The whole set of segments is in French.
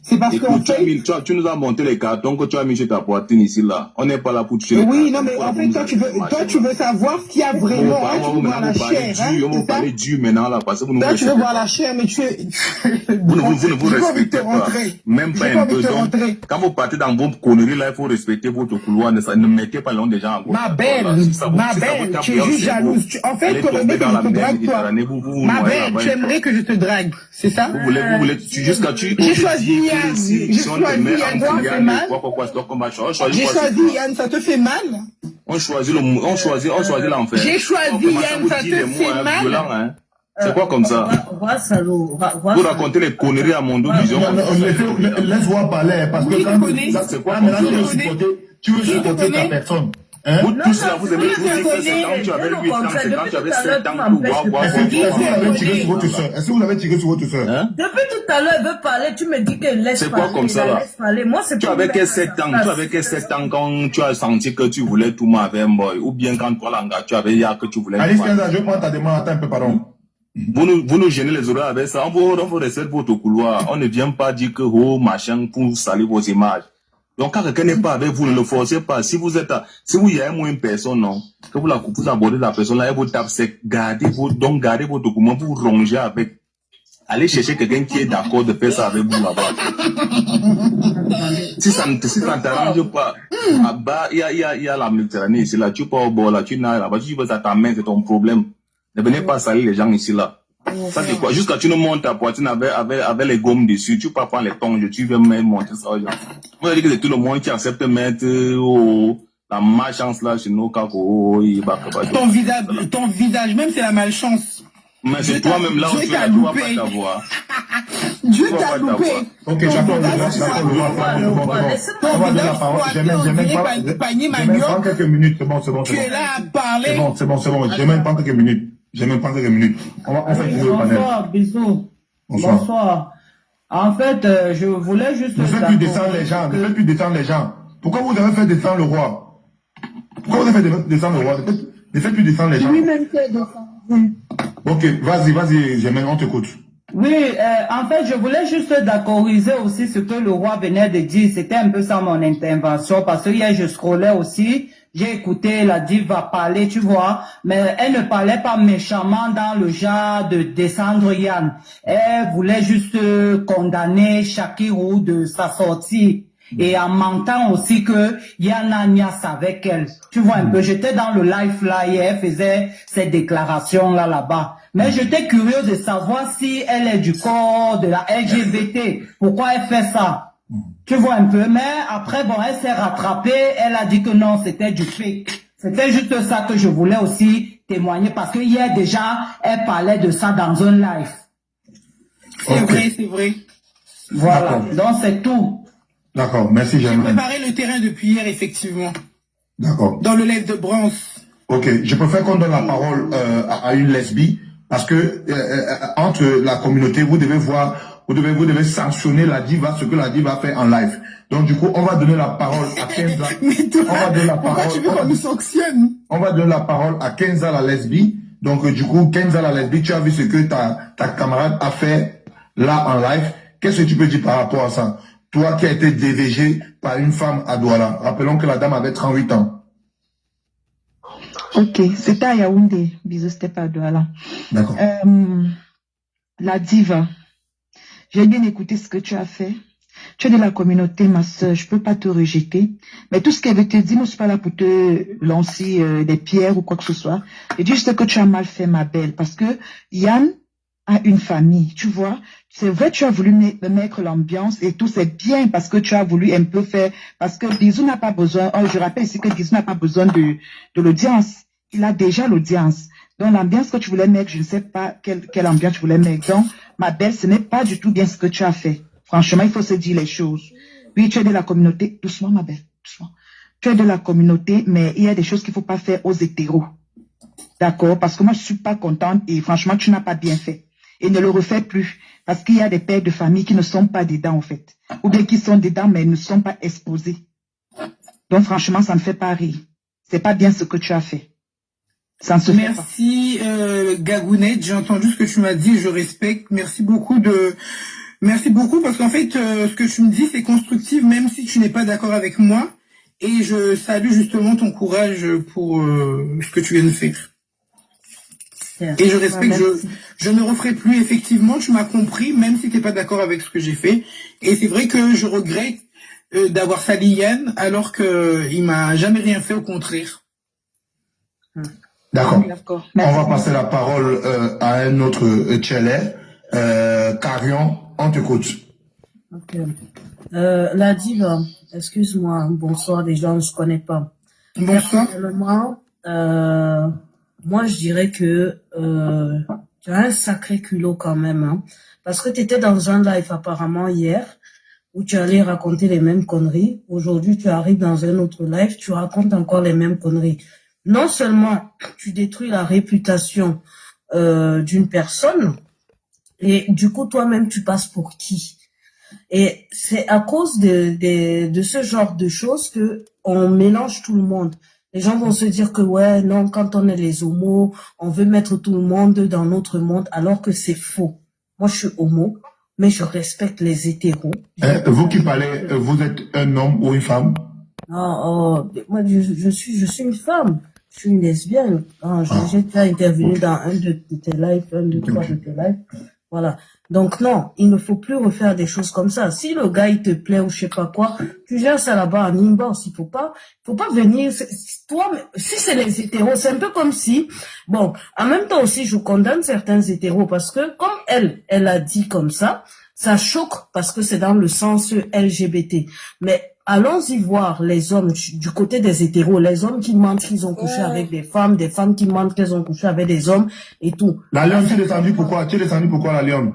C'est parce qu'en fait... Tu nous as monté les cartons que tu as mis sur ta poitrine ici, là. On n'est pas là pour toucher les cartons. Oui, non, mais en fait, toi, tu veux savoir ce qu'il y a vraiment. Tu veux voir la chair, on va parler dur maintenant, là, parce que vous nous tu veux voir la chair, mais tu es... Vous ne vous respectez pas. Même pas un peu. Quand vous partez dans vos conneries, là, il faut respecter votre couloir. Ne mettez pas le nom des gens en gauche. Ma belle, tu es juste jalouse. En fait, tu aimerais que je te drague, toi. Ma belle, tu aimerais que je te drague, c'est ça? Vous voulez, jusqu'à tu... J'ai choisi Yann. J'ai choisi Yann, ça te fait mal. J'ai choisi Yann, ça te fait mal. On choisit l'enfer. J'ai choisi Yann, ça te fait mal. C'est quoi comme ça? Vous racontez les conneries à mon dos, disons. Laisse-moi parler, parce que quand c'est quoi, tu veux supporter ta personne. Vous tous là, vous aimez tous dire que c'est quand tu avais 8 ans, c'est quand tu avais 7 ans, Est-ce que vous l'avez tiré sur votre soeur? Depuis tout à l'heure, elle veut parler, tu me dis qu'elle laisse parler. C'est quoi comme ça là? Moi, c'est tu avais que 7 ans quand tu as senti que tu voulais tout avec un boy, ou bien quand toi, Langa, tu avais hier que tu voulais. Alice Kenza, je prends ta demande, attends un peu, pardon. Vous nous gênez les oreilles avec ça. On vous respecte votre couloir. On ne vient pas dire que, oh, machin, pour salir vos images. Donc, quand quelqu'un n'est pas avec vous, ne le forcez pas. Si vous y a moins une personne, non, que vous abordez la personne là, et vous tapez, c'est gardez vos documents, vous rongez avec. Allez chercher quelqu'un qui est d'accord de faire ça avec vous là-bas. Si ça ne t'arrange pas, là-bas, il y a la Méditerranée ici, là, tu pars au bord, là, tu n'as là-bas, tu veux ça ta main, c'est ton problème. Ne venez pas salir les gens ici, là. Ça, c'est quoi? Jusqu'à tu nous montes ta poitrine avec les gommes dessus, tu peux prendre les tongs, tu veux même monter ça aux gens. Vous avez dit que c'est tout le monde qui accepte de mettre, la malchance là chez nous, ton visage même, c'est la malchance. Mais c'est toi-même là où tu vas pas t'avoir. Dieu t'a loupé. Ok, j'attends on va donner la parole. J'ai même pas quelques minutes. C'est bon. Tu es là à parler. C'est bon. J'ai même pas quelques minutes. On fait le panel. Bonsoir, bisous. Bonsoir. En fait, je voulais juste... Ne faites plus descendre les gens. Pourquoi vous avez fait descendre le roi? Ne faites plus descendre les gens. Lui-même fait descendre. Ok, vas-y, Germaine, on t'écoute. Oui, en fait, je voulais juste d'accordiser aussi ce que le roi venait de dire. C'était un peu ça mon intervention, parce que hier, je scrollais aussi. J'ai écouté la diva parler, tu vois, mais elle ne parlait pas méchamment dans le genre de descendre Yann. Elle voulait juste condamner Shakirou de sa sortie. Et en mentant aussi que Yann a niasse avec elle. Tu vois un peu, j'étais dans le live là et elle faisait ces déclarations là-bas. Mais j'étais curieux de savoir si elle est du corps de la LGBT. Pourquoi elle fait ça? Tu vois un peu, mais après, bon, elle s'est rattrapée, elle a dit que non, c'était du fake. C'était juste ça que je voulais aussi témoigner, parce que hier déjà, elle parlait de ça dans un live. C'est vrai. Voilà, donc c'est tout. D'accord, merci Germaine. J'ai préparé le terrain depuis hier, effectivement. D'accord. Dans le live de Bronze. Ok, je préfère qu'on donne la parole à une lesbie, parce que entre la communauté, vous devez sanctionner la diva, ce que la diva fait en live. Donc du coup, on va donner la parole à Kenza. Pourquoi tu veux qu'on nous sanctionne? On va donner la parole à Kenza la lesbie. Donc du coup, Kenza la lesbie, tu as vu ce que ta camarade a fait là en live. Qu'est-ce que tu peux dire par rapport à ça? Toi qui as été DVG par une femme à Douala. Rappelons que la dame avait 38 ans. Ok, c'était à Yaoundé. Bisous, c'était pas à Douala. D'accord. La diva. J'ai bien écouté ce que tu as fait. Tu es de la communauté, ma soeur. Je peux pas te rejeter. Mais tout ce qu'elle veut te dire, moi, je suis pas là pour te lancer des pierres ou quoi que ce soit. Je dis juste que tu as mal fait, ma belle. Parce que Yann a une famille, tu vois. C'est vrai, tu as voulu mettre l'ambiance et tout, c'est bien parce que tu as voulu un peu faire, parce que Bisou n'a pas besoin, je rappelle ici que Bisou n'a pas besoin de l'audience. Il a déjà l'audience. Donc, l'ambiance que tu voulais mettre, je ne sais pas quelle ambiance tu voulais mettre. Donc, ma belle, ce n'est pas du tout bien ce que tu as fait. Franchement, il faut se dire les choses. Oui, tu es de la communauté. Doucement, ma belle, doucement. Tu es de la communauté, mais il y a des choses qu'il ne faut pas faire aux hétéros. D'accord? Parce que moi, je ne suis pas contente et franchement, tu n'as pas bien fait. Et ne le refais plus. Parce qu'il y a des pères de famille qui ne sont pas dedans, en fait. Ou bien qui sont dedans, mais ne sont pas exposés. Donc, franchement, ça ne fait pas rire. C'est pas bien ce que tu as fait. Ça ne se fait pas. Merci, Gagounette. J'ai entendu ce que tu m'as dit, je respecte. Merci beaucoup de Merci beaucoup parce qu'en fait, ce que tu me dis, c'est constructif, même si tu n'es pas d'accord avec moi. Et je salue justement ton courage pour ce que tu viens de faire. Et je respecte, je ne referai plus, effectivement, tu m'as compris, même si tu n'es pas d'accord avec ce que j'ai fait. Et c'est vrai que je regrette d'avoir sali Yann, alors qu'il m'a jamais rien fait, au contraire. D'accord. On va passer la parole à un autre Tchélé. Carion, on t'écoute. Ok. La diva, excuse-moi, bonsoir déjà, je ne connais pas. Bonsoir. Personnellement, moi je dirais que tu as un sacré culot quand même, hein, parce que tu étais dans un live apparemment hier, où tu allais raconter les mêmes conneries. Aujourd'hui, tu arrives dans un autre live, tu racontes encore les mêmes conneries. Non seulement tu détruis la réputation d'une personne, et du coup, toi-même, tu passes pour qui? Et c'est à cause de ce genre de choses que on mélange tout le monde. Les gens vont se dire que ouais, non, quand on est les homos, on veut mettre tout le monde dans notre monde, alors que c'est faux. Moi, je suis homo, mais je respecte les hétéros. Vous qui parlez, vous êtes un homme ou une femme? Moi, je suis une femme. Je suis une lesbienne. J'ai déjà intervenu dans un de tes lives, trois de tes lives. Voilà. Donc non, il ne faut plus refaire des choses comme ça. Si le gars il te plaît ou je sais pas quoi, tu gères ça là-bas en inbox. Il faut pas venir. Toi, si c'est les hétéros, c'est un peu comme si, bon, en même temps aussi je condamne certains hétéros parce que comme elle a dit comme ça choque parce que c'est dans le sens LGBT. Mais allons-y voir les hommes du côté des hétéros, les hommes qui mentent qu'ils ont couché avec des femmes qui mentent qu'elles ont couché avec des hommes et tout. La lionne, tu es descendu pourquoi? La lionne?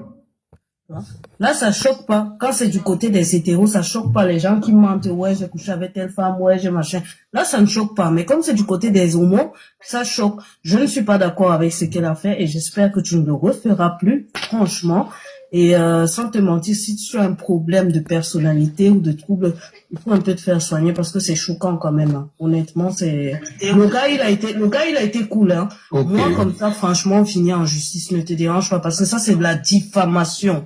Là, ça choque pas. Quand c'est du côté des hétéros, ça choque pas. Les gens qui mentent, ouais, j'ai couché avec telle femme, ouais, j'ai machin. Là, ça ne choque pas. Mais comme c'est du côté des homos, ça choque. Je ne suis pas d'accord avec ce qu'elle a fait et j'espère que tu ne le referas plus, franchement. Et sans te mentir, si tu as un problème de personnalité ou de trouble, il faut un peu te faire soigner parce que c'est choquant quand même. Hein. Honnêtement, c'est le gars il a été cool. Hein. Okay. Moi comme ça, franchement, finir en justice ne te dérange pas parce que ça c'est de la diffamation.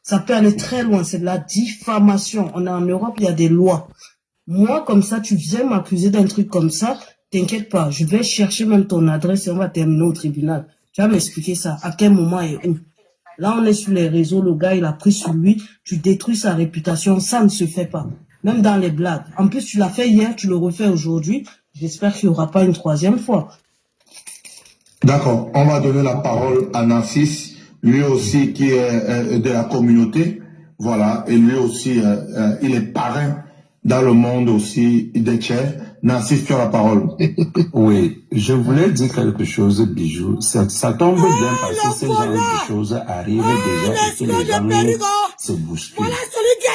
Ça peut aller très loin, c'est de la diffamation. On est en Europe, il y a des lois. Moi comme ça, tu viens m'accuser d'un truc comme ça, t'inquiète pas, je vais chercher même ton adresse et on va terminer au tribunal. Tu vas m'expliquer ça, à quel moment et où. Là, on est sur les réseaux, le gars, il a pris sur lui, tu détruis sa réputation, ça ne se fait pas. Même dans les blagues. En plus, tu l'as fait hier, tu le refais aujourd'hui. J'espère qu'il n'y aura pas une troisième fois. D'accord. On va donner la parole à Narcisse, lui aussi qui est de la communauté. Voilà. Et lui aussi, il est parrain dans le monde aussi des Tchèques. Narcisse, tu as la parole. Oui, je voulais dire quelque chose, Bijou. Ça tombe bien parce que ce genre de choses arrivent déjà et que les gens se bousculent.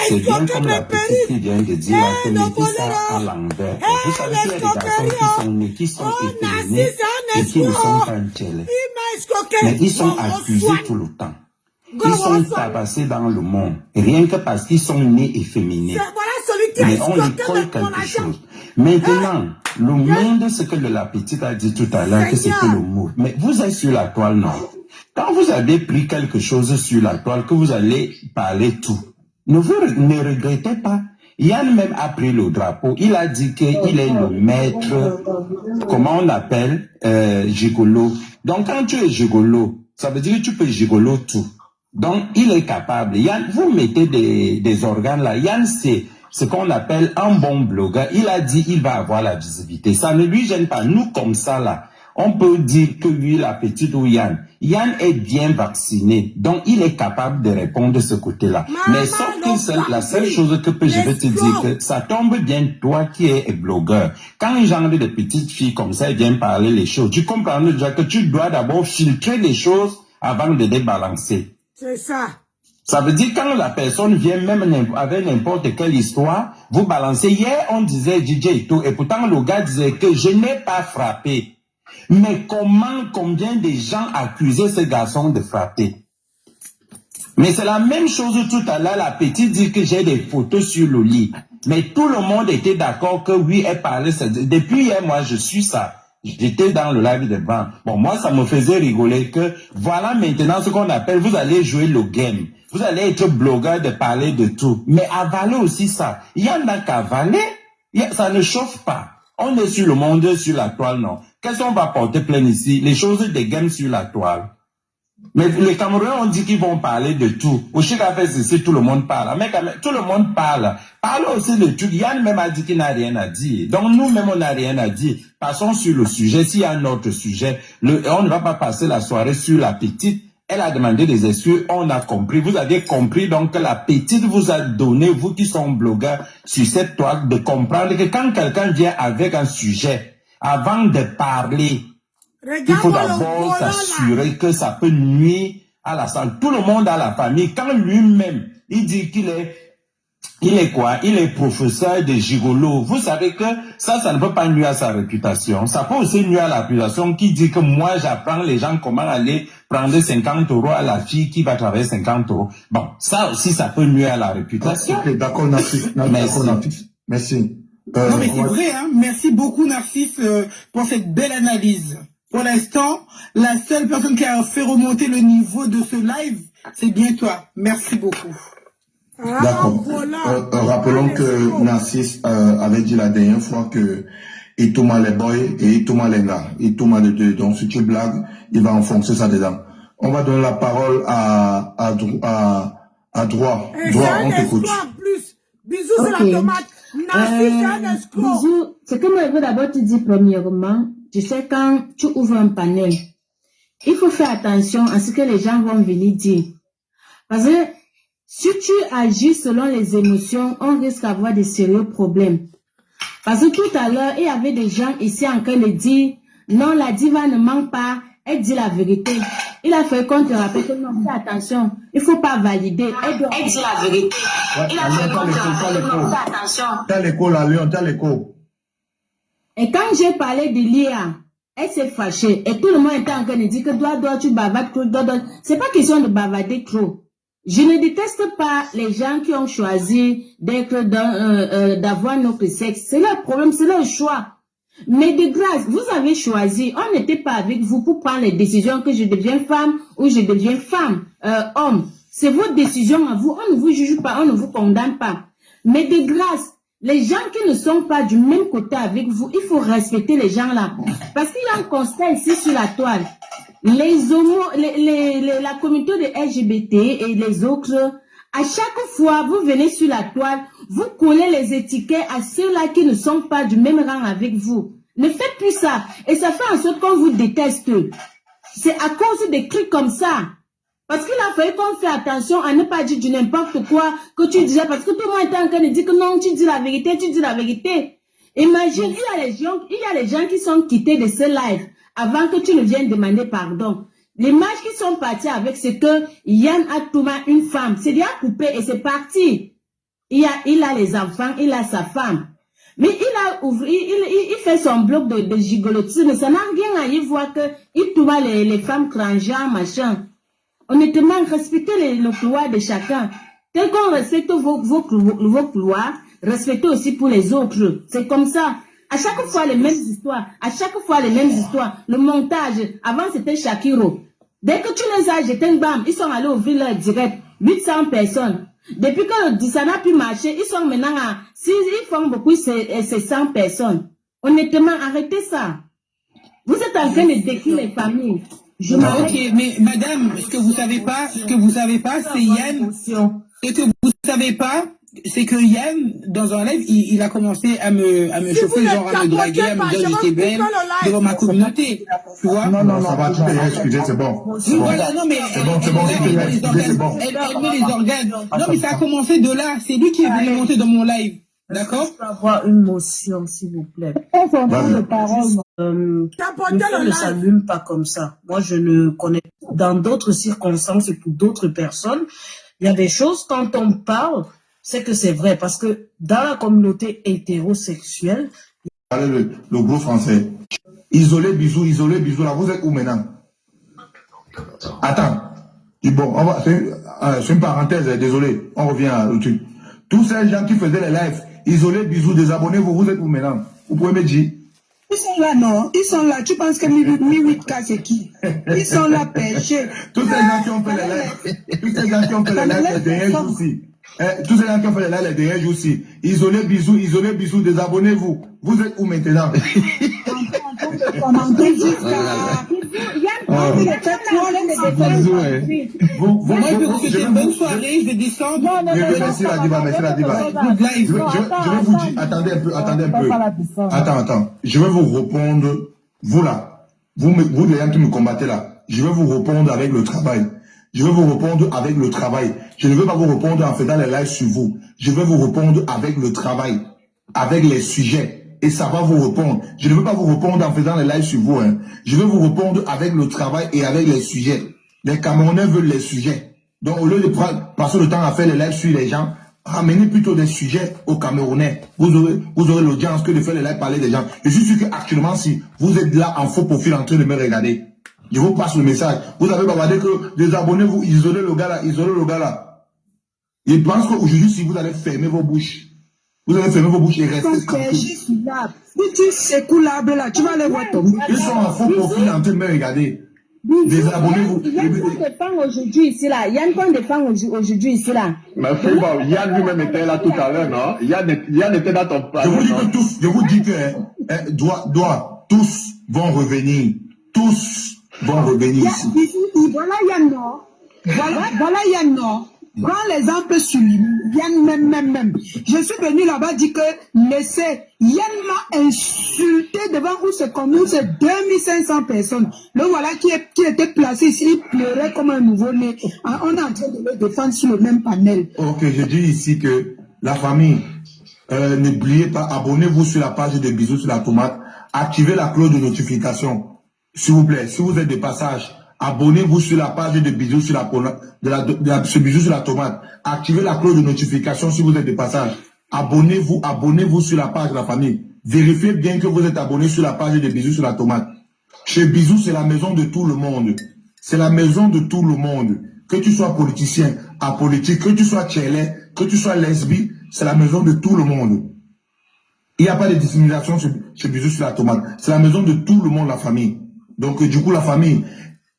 C'est bien comme la petite qui vient de dire que mettez ça à l'envers. Vous savez qu'il y a des garçons qui sont efféminés et qui ne sont pas tchèles. Mais ils sont accusés tout le temps. Ils sont tabassés dans le monde, rien que parce qu'ils sont nés efféminés. Mais on lui colle quelque chose. Maintenant, le monde, ce que la petite a dit tout à l'heure, que c'était le mot. Mais vous êtes sur la toile, non? Quand vous avez pris quelque chose sur la toile, que vous allez parler tout, ne regrettez pas. Yann même a pris le drapeau. Il a dit qu'il est le maître, comment on appelle, gigolo. Donc quand tu es gigolo, ça veut dire que tu peux gigolo tout. Donc il est capable. Yann, vous mettez des organes là. Yann, c'est ce qu'on appelle un bon blogueur. Il a dit qu'il va avoir la visibilité. Ça ne lui gêne pas. Nous, comme ça, là, on peut dire que lui, la petite ou Yann est bien vacciné. Donc, il est capable de répondre de ce côté-là. Mais sauf que la seule chose que je vais te dire, que ça tombe bien, toi qui es blogueur. Quand un genre de petite fille comme ça vient parler les choses, tu comprends déjà que tu dois d'abord filtrer les choses avant de les balancer. C'est ça. Ça veut dire quand la personne vient même avec n'importe quelle histoire, vous balancez. Hier, on disait DJ et tout, et pourtant le gars disait que je n'ai pas frappé. Mais combien de gens accusaient ce garçon de frapper? Mais c'est la même chose tout à l'heure, la petite dit que j'ai des photos sur le lit. Mais tout le monde était d'accord que oui, elle parlait. Depuis hier, moi, je suis ça. J'étais dans le live de Bran. Bon, moi, ça me faisait rigoler que voilà maintenant ce qu'on appelle, vous allez jouer le game. Vous allez être blogueur de parler de tout. Mais avaler aussi ça. Il y en a qu'à avaler. Ça ne chauffe pas. On est sur le monde, sur la toile, non. Qu'est-ce qu'on va porter plainte ici? Les choses de game sur la toile. Mais les Camerounais ont dit qu'ils vont parler de tout. Au Chica fait ceci, tout le monde parle. Mais quand même, tout le monde parle. Parle aussi de tout. Yann même a dit qu'il n'a rien à dire. Donc nous-mêmes, on n'a rien à dire. Passons sur le sujet. S'il y a un autre sujet, on ne va pas passer la soirée sur la petite. Elle a demandé des excuses, on a compris. Vous avez compris, donc la petite vous a donné, vous qui sont blogueurs sur cette toile, de comprendre que quand quelqu'un vient avec un sujet, avant de parler, il faut d'abord s'assurer que ça peut nuire à la santé. Tout le monde a la famille. Quand lui-même, il dit qu'il est, quoi? Il est professeur de gigolo. Vous savez que ça ne peut pas nuire à sa réputation. Ça peut aussi nuire à la réputation qui dit que moi, j'apprends les gens comment aller prendre 50 € à la fille qui va travailler 50 €. Bon, ça aussi, ça peut nuire à la réputation. Ok, d'accord, Narcisse. Merci. Non, mais c'est vrai, hein. Merci beaucoup, Narcisse, pour cette belle analyse. Pour l'instant, la seule personne qui a fait remonter le niveau de ce live, c'est bien toi. Merci beaucoup. D'accord. Rappelons que Narcisse avait dit la dernière fois que il tourne les boys et il tourne les gars. Il tourne les deux. Donc, si tu blagues, il va enfoncer ça dedans. On va donner la parole à Droit. Droit, on t'écoute. Bisous sur la tomate. Bisous. Ce que moi, je veux d'abord te dire premièrement, tu sais, quand tu ouvres un panel, il faut faire attention à ce que les gens vont venir dire. Parce que si tu agis selon les émotions, on risque d'avoir des sérieux problèmes. Parce que tout à l'heure, il y avait des gens ici en train de dire, non, la diva ne ment pas, elle dit la vérité. Il a fait qu'on te rappelle que non, fais attention, il ne faut pas valider. Elle dit la vérité. Il a fait qu'on te rappelle que non, fais attention. T'as l'écho, la Lyon, t'as l'écho. Et quand j'ai parlé de l'IA, elle s'est fâchée. Et tout le monde était en train de dire que doit, tu bavardes trop, c'est pas question de bavarder trop. Je ne déteste pas les gens qui ont choisi d'être d'avoir notre sexe. C'est leur problème, c'est leur choix. Mais de grâce, vous avez choisi, on n'était pas avec vous pour prendre les décisions que je deviens femme ou je deviens homme. C'est votre décision à vous, on ne vous juge pas, on ne vous condamne pas. Mais de grâce, les gens qui ne sont pas du même côté avec vous, il faut respecter les gens là. Parce qu'il y a un constat ici sur la toile. Les homos, la communauté de LGBT et les autres, à chaque fois, vous venez sur la toile, vous collez les étiquettes à ceux-là qui ne sont pas du même rang avec vous. Ne faites plus ça. Et ça fait en sorte qu'on vous déteste. C'est à cause des trucs comme ça. Parce qu'il a fallu qu'on fait attention à ne pas dire du n'importe quoi que tu disais. Parce que tout le monde est en train de dire que non, tu dis la vérité, tu dis la vérité. Imagine, il y a les gens qui sont quittés de ce live avant que tu ne viennes demander pardon. L'image qui sont partis avec, c'est que Yann a tourné une femme. C'est déjà coupé et c'est parti. Il a les enfants, il a sa femme. Mais il fait son bloc de gigolotisme. Ça n'a rien à y voir que il tourne les femmes transgenres, machin. Honnêtement, respectez le couloir de chacun. Tel qu'on respecte vos couloirs, respectez aussi pour les autres. C'est comme ça. À chaque fois, les mêmes histoires. À chaque fois, les mêmes histoires. Le montage. Avant, c'était Shakiro. Dès que tu les as jetés, bam, ils sont allés ouvrir leur direct. 800 personnes. Depuis que ça n'a plus marché, ils sont maintenant à... Ils font beaucoup, c'est 100 personnes. Honnêtement, arrêtez ça. Vous êtes en train de décrire les familles. Ok, mais madame, ce que vous savez pas, c'est Yann. Ce que vous savez pas, c'est que Yann, dans un live, il a commencé à me chauffer, genre à me draguer, à me dire que j'étais belle devant ma communauté. Tu vois? Non, ça va, tu peux excuser, c'est bon. Voilà, non, mais c'est bon, elle met les organes. Non, mais ça a commencé de là. C'est lui qui est venu monter dans mon live. D'accord? Je peux avoir une motion, s'il vous plaît. Ne s'allume pas comme ça. Moi, je ne connais pas. Dans d'autres circonstances et pour d'autres personnes, il y a des choses, quand on parle, c'est que c'est vrai. Parce que dans la communauté hétérosexuelle... Le gros français. Isolé, bisous, là, vous êtes où maintenant? Attends. Bon, c'est une parenthèse, désolé. On revient au truc. Tous ces gens qui faisaient les lives, isolé, bisous, désabonnez-vous, vous êtes où maintenant? Vous pouvez me dire? Ils sont là, non? Ils sont là. Tu penses que Mi8K, c'est qui? Ils sont là, pêchés. Tous ces gens qui ont fait les lives, tous ces gens qui ont fait les lives les derniers jours-ci, tous ces gens qui ont fait les lives les derniers jours-ci, isolez bisous, désabonnez-vous. Vous êtes où maintenant? Commenter jusqu'à... Moi, je vais vous souhaiter une bonne soirée, je vais descendre. Merci la diva, merci la diva. Je vais vous dire, attendez un peu. Attends. Je vais vous répondre, vous là, vous les gens qui me combattez là, je vais vous répondre avec le travail. Je vais vous répondre avec le travail. Je ne veux pas vous répondre en faisant les lives sur vous. Je vais vous répondre avec le travail, avec les sujets. Et ça va vous répondre. Je ne veux pas vous répondre en faisant les lives sur vous. Hein. Je vais vous répondre avec le travail et avec les sujets. Les Camerounais veulent les sujets. Donc, au lieu de passer le temps à faire les lives sur les gens, ramenez plutôt des sujets aux Camerounais. Vous aurez l'audience que de faire les lives parler des gens. Je suis sûr qu'actuellement, si vous êtes là en faux profil en train de me regarder, je vous passe le message. Vous avez bavardé que désabonnez-vous, isolez le gars là. Je pense qu'aujourd'hui, si vous allez fermer vos bouches, vous allez fermer vos bouches et rester tranquille. Si tu secoues l'arbre là, tu vas les voir tomber. Ils sont en faux profil en train de me regarder. Désabonnez-vous. Yann défend aujourd'hui ici là. Yann défend aujourd'hui ici là. Mais bon, Yann lui-même était là tout à l'heure, non? Yann était dans ton plan. Je vous dis que tous vont revenir. Tous vont revenir ici. Voilà Yann, non? Voilà Yann, non? Prends l'exemple sur Yann même. Je suis venu là-bas dire que laissez. Yann m'a insulté devant où se commune, c'est 2500 personnes. Le voilà qui était placé ici, il pleurait comme un nouveau-né. On est en train de le défendre sur le même panel. Ok, je dis ici que la famille, n'oubliez pas, abonnez-vous sur la page de Bisous sur la tomate. Activez la cloche de notification. S'il vous plaît, si vous êtes de passage, abonnez-vous sur la page de Bisous sur la Bisous sur la tomate. Activez la cloche de notification si vous êtes de passage. Abonnez-vous sur la page de la famille. Vérifiez bien que vous êtes abonné sur la page de Bisous sur la tomate. Chez Bisous, c'est la maison de tout le monde. C'est la maison de tout le monde. Que tu sois politicien, apolitique, que tu sois tchélé, que tu sois lesbi, c'est la maison de tout le monde. Il n'y a pas de discrimination chez Bisous sur la tomate. C'est la maison de tout le monde, la famille. Donc, du coup, la famille,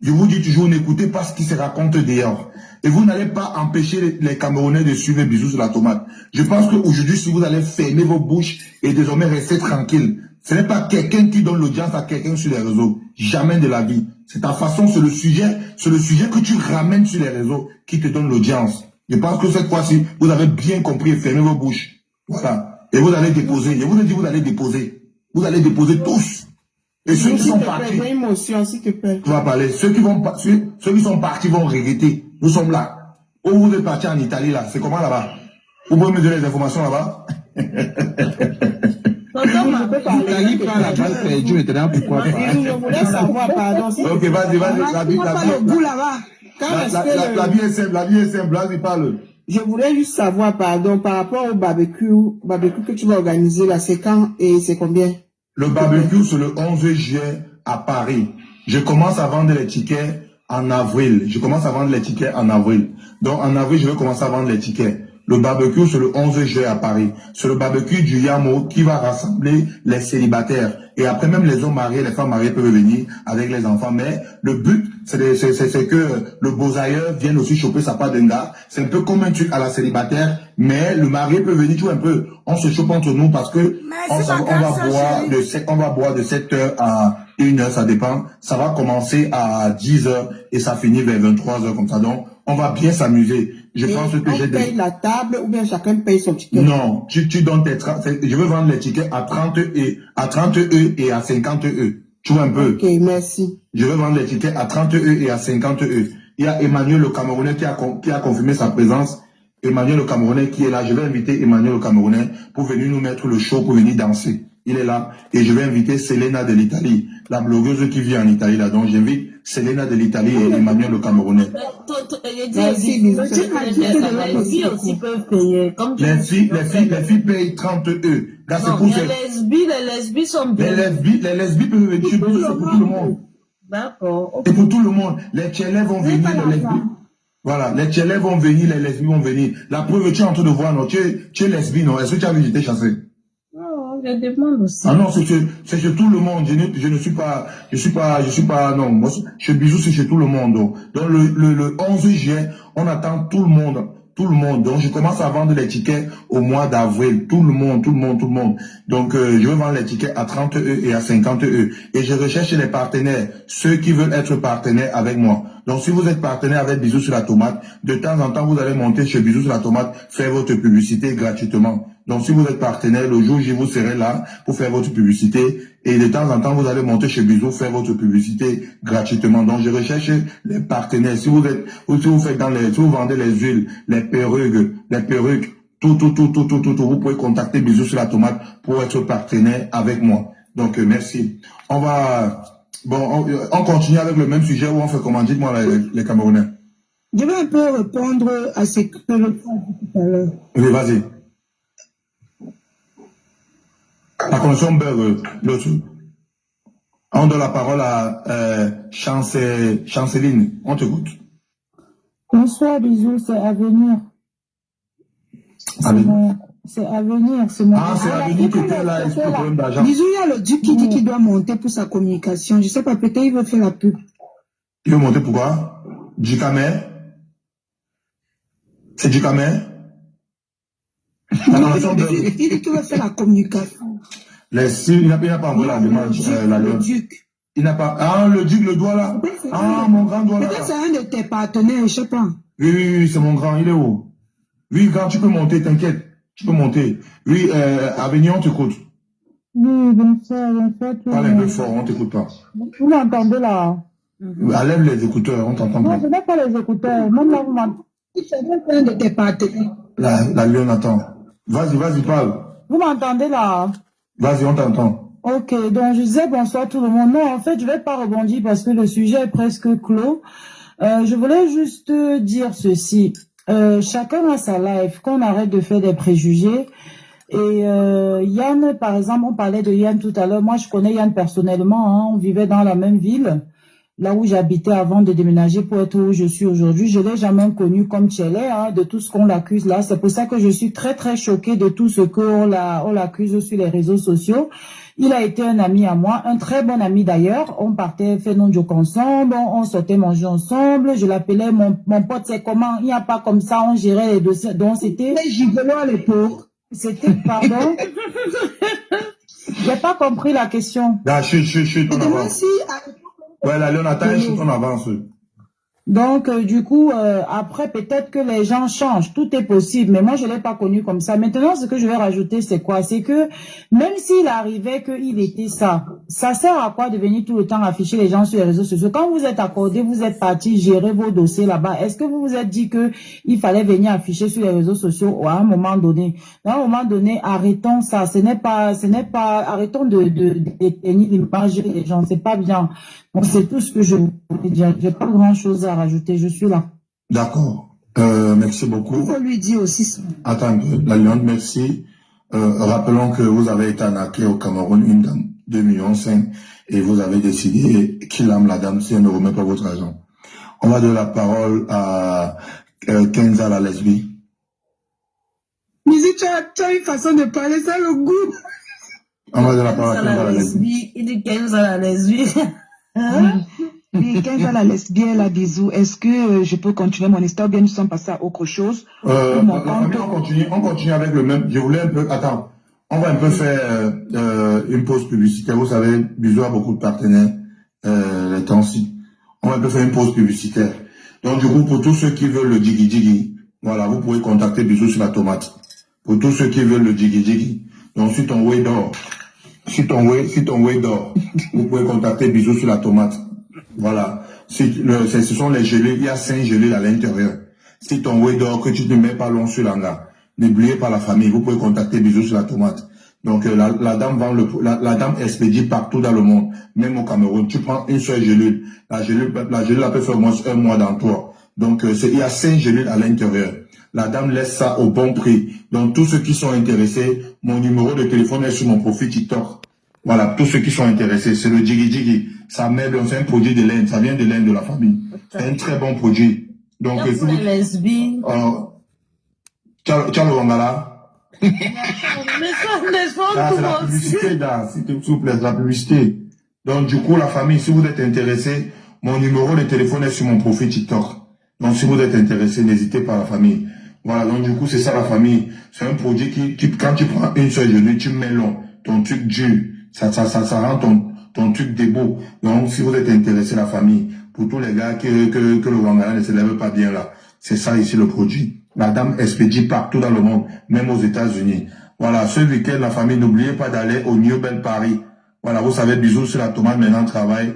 je vous dis toujours, n'écoutez pas ce qui se raconte dehors. Et vous n'allez pas empêcher les Camerounais de suivre Bisous sur la tomate. Je pense qu'aujourd'hui, si vous allez fermer vos bouches et désormais rester tranquille, ce n'est pas quelqu'un qui donne l'audience à quelqu'un sur les réseaux. Jamais de la vie. C'est ta façon, c'est le sujet que tu ramènes sur les réseaux qui te donne l'audience. Je pense que cette fois-ci, vous avez bien compris et fermez vos bouches. Voilà. Et vous allez déposer. Je vous ai dit, vous allez déposer. Vous allez déposer tous. Et ceux qui sont partis, tu vas parler. Ceux qui sont partis vont regretter. Nous sommes là. Où vous êtes partis en Italie là, c'est comment là-bas? Vous pouvez me donner les informations là-bas? L'Italie prend la balle perdue maintenant, pourquoi pas? Je voulais savoir, pardon. Ok, vas-y, la vie est simple, vas-y, parle. Je voulais juste savoir, pardon, par rapport au barbecue que tu vas organiser là, c'est quand et c'est combien? Le barbecue, c'est le 11 juillet à Paris. Je commence à vendre les tickets en avril. Donc, en avril, je vais commencer à vendre les tickets. Le barbecue, c'est le 11 juillet à Paris. C'est le barbecue du Yamo qui va rassembler les célibataires. Et après, même les hommes mariés, les femmes mariées peuvent venir avec les enfants. Mais le but, c'est que le beau-ailleurs vienne aussi choper sa part d'un gars. C'est un peu comme un truc à la célibataire. Mais le marié peut venir, tu vois un peu. On se chope entre nous parce que on va boire de 7h à 1h, ça dépend. Ça va commencer à 10h et ça finit vers 23h comme ça. Donc, on va bien s'amuser. Je pense que on paye la table ou bien chacun paye son ticket? Non, tu donnes je veux vendre les tickets à 30 E et à 50 E. Tu vois un peu? Ok, merci. Je veux vendre les tickets à 30 E et à 50 E. Il y a Emmanuel le Camerounais qui a confirmé sa présence. Emmanuel le Camerounais qui est là. Je vais inviter Emmanuel le Camerounais pour venir nous mettre le show, pour venir danser. Il est là. Et je vais inviter Selena de l'Italie, la blogueuse qui vit en Italie là. Donc j'invite Selena de l'Italie et Emmanuel le Camerounais. Les filles payent 30 E. Là, non, les lesbies sont bien. Les lesbies peuvent venir chez nous, c'est pour tout le monde. D'accord. C'est pour tout le monde. Les tchélés vont venir, les lesbies. Voilà, les tchélés vont venir, les lesbies vont venir. La preuve, tu es en train de voir, non, tu es lesbie, non? Est-ce que tu as vu, j'étais chassé? Je demande aussi. Ah non, c'est chez tout le monde. Je ne suis pas, non. Moi, chez Bisous, c'est chez tout le monde. Donc, le 11 juillet, on attend tout le monde. Tout le monde. Donc, je commence à vendre les tickets au mois d'avril. Tout le monde. Donc, je vais vendre les tickets à 30 € et à 50 €. Et je recherche les partenaires. Ceux qui veulent être partenaires avec moi. Donc, si vous êtes partenaire avec Bisous sur la tomate, de temps en temps, vous allez monter chez Bisous sur la tomate, faire votre publicité gratuitement. Donc, si vous êtes partenaire, le jour J, vous serez là pour faire votre publicité. Et de temps en temps, vous allez monter chez Bisous, faire votre publicité gratuitement. Donc, je recherche les partenaires. Si vous faites si vous vendez les huiles, les perruques, tout, vous pouvez contacter Bisous sur la tomate pour être partenaire avec moi. Donc, merci. On continue avec le même sujet ou on fait comment? Dites-moi les Camerounais. Je vais un peu répondre à ce que je dit tout à l'heure. Oui, vas-y. La connexion bug, l'autre. On donne la parole à Chanceline. On t'écoute. Bonsoir, Bisous, c'est à venir. C'est à venir, c'est mon... Ah, c'est à venir qui était là, il faut problème d'argent. Bisous, il y a le duc qui dit qu'il doit monter pour sa communication. Je sais pas, peut-être il veut faire la pub. Il veut monter pourquoi? Djikame? C'est Djikame? Il dit qu'il veut faire la communication. Il n'a pas envoyé la demande. Le duc. Il n'a pas. Ah, le duc, le doigt là. Ah, mon grand doigt là. Peut-être c'est un de tes partenaires, je sais pas. Oui, c'est mon grand, il est où? Oui, grand, tu peux monter, t'inquiète. Tu peux monter. Oui, Avenir, on t'écoute. Oui, bonsoir. Parle un peu fort, on t'écoute pas. Vous m'entendez là? Enlève les écouteurs, on t'entend pas. Non, je n'ai pas les écouteurs. Même là, vous m'entendez. C'est un de tes partenaires. La lionne attend. Vas-y, parle. Vous m'entendez là? Vas-y, on t'entend. Ok, donc je disais bonsoir tout le monde. Non, en fait, je vais pas rebondir parce que le sujet est presque clos. Je voulais juste dire ceci. Chacun a sa life, qu'on arrête de faire des préjugés. Et Yann, par exemple, on parlait de Yann tout à l'heure. Moi, je connais Yann personnellement. Hein, on vivait dans la même ville, là où j'habitais avant de déménager pour être où je suis aujourd'hui. Je l'ai jamais connu comme Tchélé, hein, de tout ce qu'on l'accuse là. C'est pour ça que je suis très très choquée de tout ce qu'on l'accuse sur les réseaux sociaux. Il a été un ami à moi, un très bon ami d'ailleurs. On partait faire nos jokes ensemble, on sortait manger ensemble. Je l'appelais mon pote, c'est comment? Il n'y a pas comme ça, on gérait les dossiers. Donc c'était... Les gigolos à l'époque. C'était, pardon? J'ai pas compris la question. Là, chut, on avance. Ouais, la lionne attend, on avance. Donc, du coup, après, peut-être que les gens changent. Tout est possible. Mais moi, je l'ai pas connu comme ça. Maintenant, ce que je vais rajouter, c'est quoi? C'est que même s'il arrivait qu'il était ça sert à quoi de venir tout le temps afficher les gens sur les réseaux sociaux? Quand vous êtes accordé, vous êtes parti gérer vos dossiers là-bas. Est-ce que vous vous êtes dit que il fallait venir afficher sur les réseaux sociaux à un moment donné? À un moment donné, arrêtons ça. Arrêtons de détenir l'image des gens. C'est pas bien. Donc, c'est tout ce que je voulais dire. J'ai pas grand chose à rajouter. Je suis là. D'accord. Merci beaucoup. Il faut lui dire aussi ça. Attends un peu. La lionne, merci. Rappelons que vous avez été arnaqué au Cameroun, une dame, 2,5 millions, et vous avez décidé qu'il aime la dame si elle ne remet pas votre argent. On va donner la parole à Kenza la lesbie. Mais si tu as une façon de parler, ça le goût. On va donner la parole à Kenza la lesbie. Il dit Kenza la lesbie. Oui, Kenza la lesbienne, la bisou. Est-ce que je peux continuer mon histoire ou bien nous sommes passés à autre chose? On continue avec le même. Je voulais un peu. Attends. On va un peu faire une pause publicitaire. Vous savez, Bisou a beaucoup de partenaires les temps-ci. On va un peu faire une pause publicitaire. Donc, du coup, pour tous ceux qui veulent le jiggy, voilà, vous pouvez contacter Bisou sur la tomate. Pour tous ceux qui veulent le jiggy. Donc, si ton way dort, vous pouvez contacter Bisou sur la tomate. Voilà. Ce sont les gelées. Il y a 5 gelées à l'intérieur. Si ton way dort, que tu ne mets pas long sur l'anga, n'oubliez pas la famille. Vous pouvez contacter Bisou sur la tomate. Donc, la dame vend la dame expédie partout dans le monde. Même au Cameroun. Tu prends une seule gelule. La gelule peut faire au moins 1 mois dans toi. Donc, il y a 5 gelules à l'intérieur. La dame laisse ça au bon prix. Donc, tous ceux qui sont intéressés, mon numéro de téléphone est sur mon profil TikTok. Voilà, tous ceux qui sont intéressés, c'est le jiggy. Ça met, c'est un produit de laine, ça vient de laine de la famille. C'est un très bon produit. Donc, pour les lesbiennes. Tiens le Wangala. Ah, c'est la publicité, là, s'il te plaît, c'est la publicité. Donc, du coup, la famille, si vous êtes intéressé, mon numéro de téléphone est sur mon profil TikTok. Donc, si vous êtes intéressé, n'hésitez pas, la famille. Voilà, donc, du coup, c'est ça, la famille. C'est un produit qui, quand tu prends une seule journée, tu mets long. Ton truc dur. Ça rend ton truc débeau. Donc, si vous êtes intéressé, la famille, pour tous les gars que le Wangala ne se lève pas bien là, c'est ça ici le produit. La dame expédie partout dans le monde, même aux États-Unis. Voilà, ce week-end, la famille, n'oubliez pas d'aller au New Bell Paris. Voilà, vous savez, Bisous sur la tomate maintenant travaille,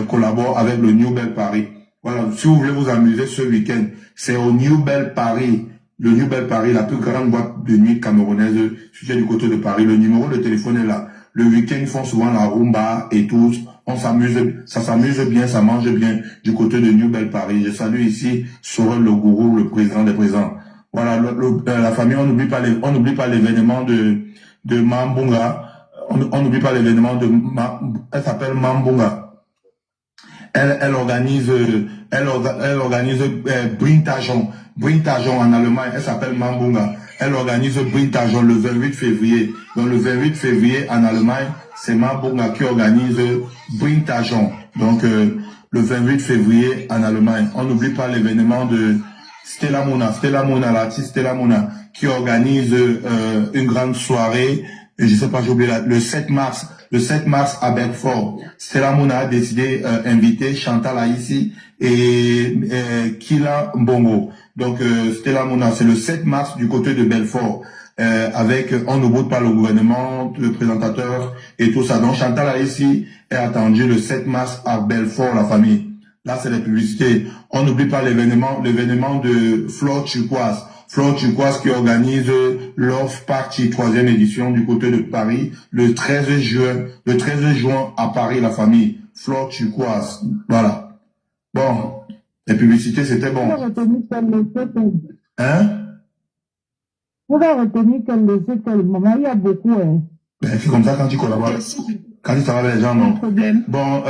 collabore avec le New Bell Paris. Voilà, si vous voulez vous amuser ce week-end, c'est au New Bell Paris. Le New Bell Paris, la plus grande boîte de nuit camerounaise, située du côté de Paris. Le numéro de téléphone est là. Le week-end, ils font souvent la rumba et tout. On s'amuse, ça s'amuse bien, ça mange bien du côté de New Bell Paris. Je salue ici Sorel le gourou, le président des présidents. Voilà, la famille, on n'oublie pas l'événement de Mambunga. On n'oublie pas l'événement elle s'appelle Mambunga. Elle organise Brintajon en Allemagne. Elle s'appelle Mambunga. Elle organise Brintajon le 28 février. Donc le 28 février en Allemagne, c'est Mambunga qui organise Brintajon. Donc le 28 février en Allemagne. On n'oublie pas l'événement de Stella Mona, l'artiste Stella Mona, qui organise une grande soirée. Je sais pas, j'ai oublié le 7 mars à Belfort. Stella Mona a décidé d'inviter Chantal Aïssi et Kila Mbongo. Donc Stella Mona, c'est le 7 mars du côté de Belfort, avec on ne vote pas le gouvernement, le présentateur et tout ça. Donc Chantal Aïssi est attendue le 7 mars à Belfort, la famille. Là, c'est la publicité. On n'oublie pas l'événement de Flore Turquoise. Flore Turquoise qui organise Love Party 3e édition du côté de Paris le 13 juin à Paris, la famille. Flore Turquoise. Voilà. Bon. Les publicités, c'était bon. Hein? Vous avez retenu qu'elle le sait tellement. Il y a beaucoup, hein. Ben, c'est comme ça quand tu collabores. Quand tu travailles avec les gens, non. Bon,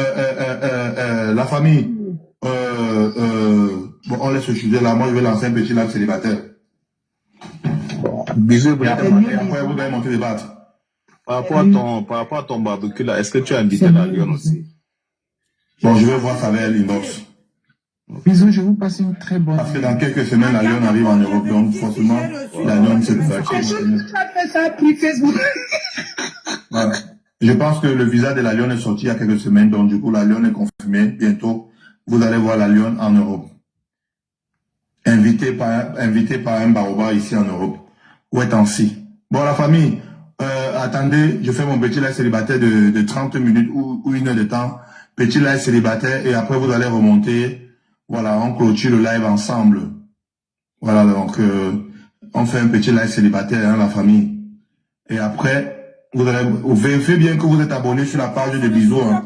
la famille. Bon, on laisse ce sujet là. Moi, je vais lancer un petit live célibataire. Bisous, et après, vous allez monter débattre. Par rapport à ton barbecue là, est-ce que tu as invité la Lyon aussi? Bon, je vais voir ça avec l'inbox. Bisous, je vous passe une très bonne. Parce que dans quelques semaines, la Lyon arrive en Europe, donc forcément, la Lyon c'est le voilà. Je pense que le visa de la Lyon est sorti il y a quelques semaines, donc du coup, la Lyon est confirmée. Bientôt, vous allez voir la Lyon en Europe. Invité par un baroba ici en Europe. Où est Ancy? Bon, la famille, attendez, je fais mon petit live célibataire de 30 minutes ou 1 heure de temps. Petit live célibataire et après vous allez remonter. Voilà, on clôture le live ensemble. Voilà, donc on fait un petit live célibataire, hein, la famille. Et après, vous vérifiez bien que vous êtes abonné sur la page de Bisous. Hein.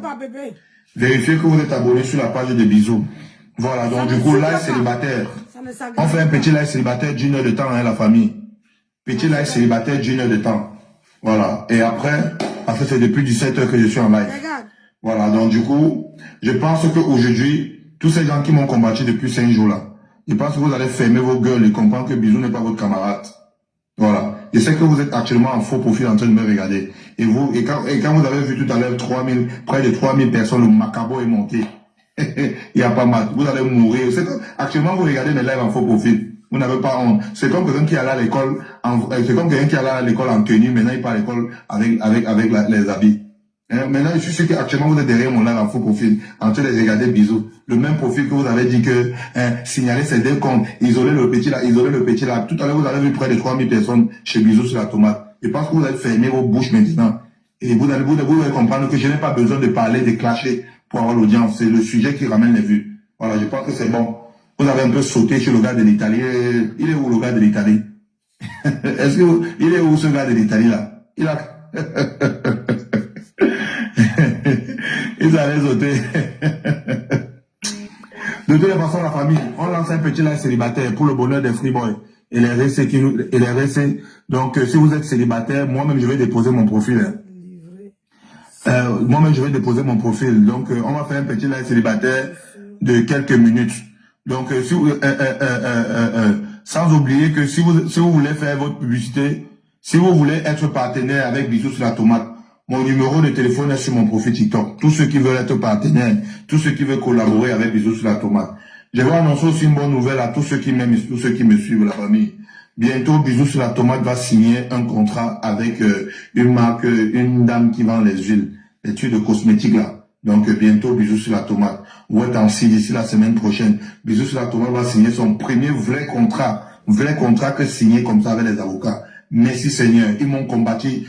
Vérifiez que vous êtes abonné sur la page de Bisous. Voilà, donc du coup, live célibataire. On fait un petit live célibataire d'1 heure de temps, hein, la famille. Petit live célibataire d'1 heure de temps. Voilà. Et après, c'est depuis 17 heures que je suis en live. Voilà, donc du coup, je pense qu'aujourd'hui, tous ces gens qui m'ont combattu depuis 5 jours là, je pense que vous allez fermer vos gueules et comprendre que Bisous n'est pas votre camarade. Voilà. Je sais que vous êtes actuellement en faux profil en train de me regarder. Et quand vous avez vu tout à l'heure près de 3000 personnes, le macabo est monté. Il n'y a pas mal. Vous allez mourir. Actuellement, vous regardez mes lives en faux profil. Vous n'avez pas honte. C'est comme quelqu'un qui allait à l'école en tenue. Maintenant, il part à l'école avec les habits. Maintenant, je suis sûr qu'actuellement, vous êtes derrière mon live en faux profil, en train de regarder Bisous. Le même profil que vous avez dit que signaler ces 2 comptes, isoler le petit là. Tout à l'heure, vous avez vu près de 3000 personnes chez Bisous sur la tomate. Je pense que vous allez fermer vos bouches maintenant. Et vous allez comprendre que je n'ai pas besoin de parler, de clasher pour avoir l'audience. C'est le sujet qui ramène les vues. Voilà, je pense que c'est bon. Vous avez un peu sauté sur le gars de l'Italie. Il est où le gars de l'Italie? Il est où ce gars de l'Italie là? Ils allaient sauter. De toute façon, la famille, on lance un petit live célibataire pour le bonheur des freeboys et les RC. Donc, si vous êtes célibataire, moi-même, je vais déposer mon profil. Donc, on va faire un petit live célibataire de quelques minutes. Donc, sans oublier que si vous voulez faire votre publicité, Si vous voulez être partenaire avec Bisous sur la tomate, mon numéro de téléphone est sur mon profil TikTok. Tous ceux qui veulent être partenaires, tous ceux qui veulent collaborer avec Bisous sur la tomate. Je vais annoncer aussi une bonne nouvelle à tous ceux qui m'aiment, tous ceux qui me suivent, la famille. Bientôt, Bisous sur la tomate va signer un contrat avec une marque, une dame qui vend les huiles, les tuyaux de cosmétiques là. Donc bientôt, Bisous sur la tomate. Ou être en d'ici la semaine prochaine. Bisous sur la tomate va signer son premier vrai contrat que signé comme ça avec les avocats. Merci Seigneur, ils m'ont combattu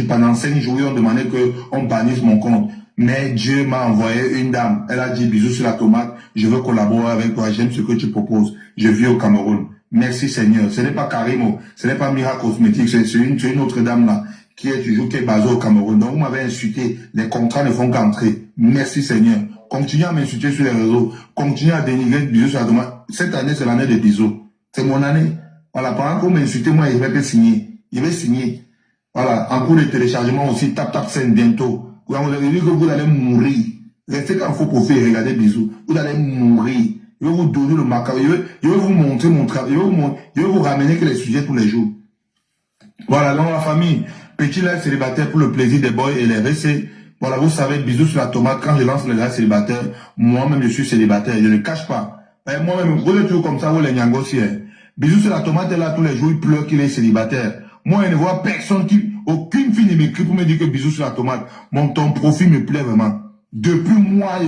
pendant 5 jours, ils ont demandé qu'on bannisse mon compte. Mais Dieu m'a envoyé une dame. Elle a dit Bisous sur la tomate, je veux collaborer avec toi, j'aime ce que tu proposes. Je vis au Cameroun. Merci Seigneur. Ce n'est pas Karimo, ce n'est pas Mira Cosmétique, c'est une autre dame là qui est basée au Cameroun. Donc vous m'avez insulté, les contrats ne font qu'entrer. Merci Seigneur. Continuez à m'insulter sur les réseaux, continuez à dénigrer Bisous sur la tomate. Cette année c'est l'année des bisous. C'est mon année. Voilà, pendant que vous m'insultez, moi je vais te signer. Je vais signer. Voilà, en cours de téléchargement aussi, tap scène bientôt. Vous avez vu que vous allez mourir. Restez quand il faut profiter, regardez Bisous. Vous allez mourir. Je vais vous donner le macabre. Je vais vous montrer mon travail. Je vais vous ramener que les sujets tous les jours. Voilà, dans la famille, petit live célibataire pour le plaisir des boys et les WC. Voilà, vous savez, Bisous sur la tomate, quand je lance le live célibataire, moi-même je suis célibataire, je ne le cache pas. Moi-même, vous êtes toujours comme ça, vous les négociez. Bisous sur la tomate est là tous les jours, il pleure qu'il est célibataire. Moi, je ne vois personne aucune fille ne m'écrit pour me dire que Bisous sur la tomate. Ton profil me plaît vraiment. Depuis moi,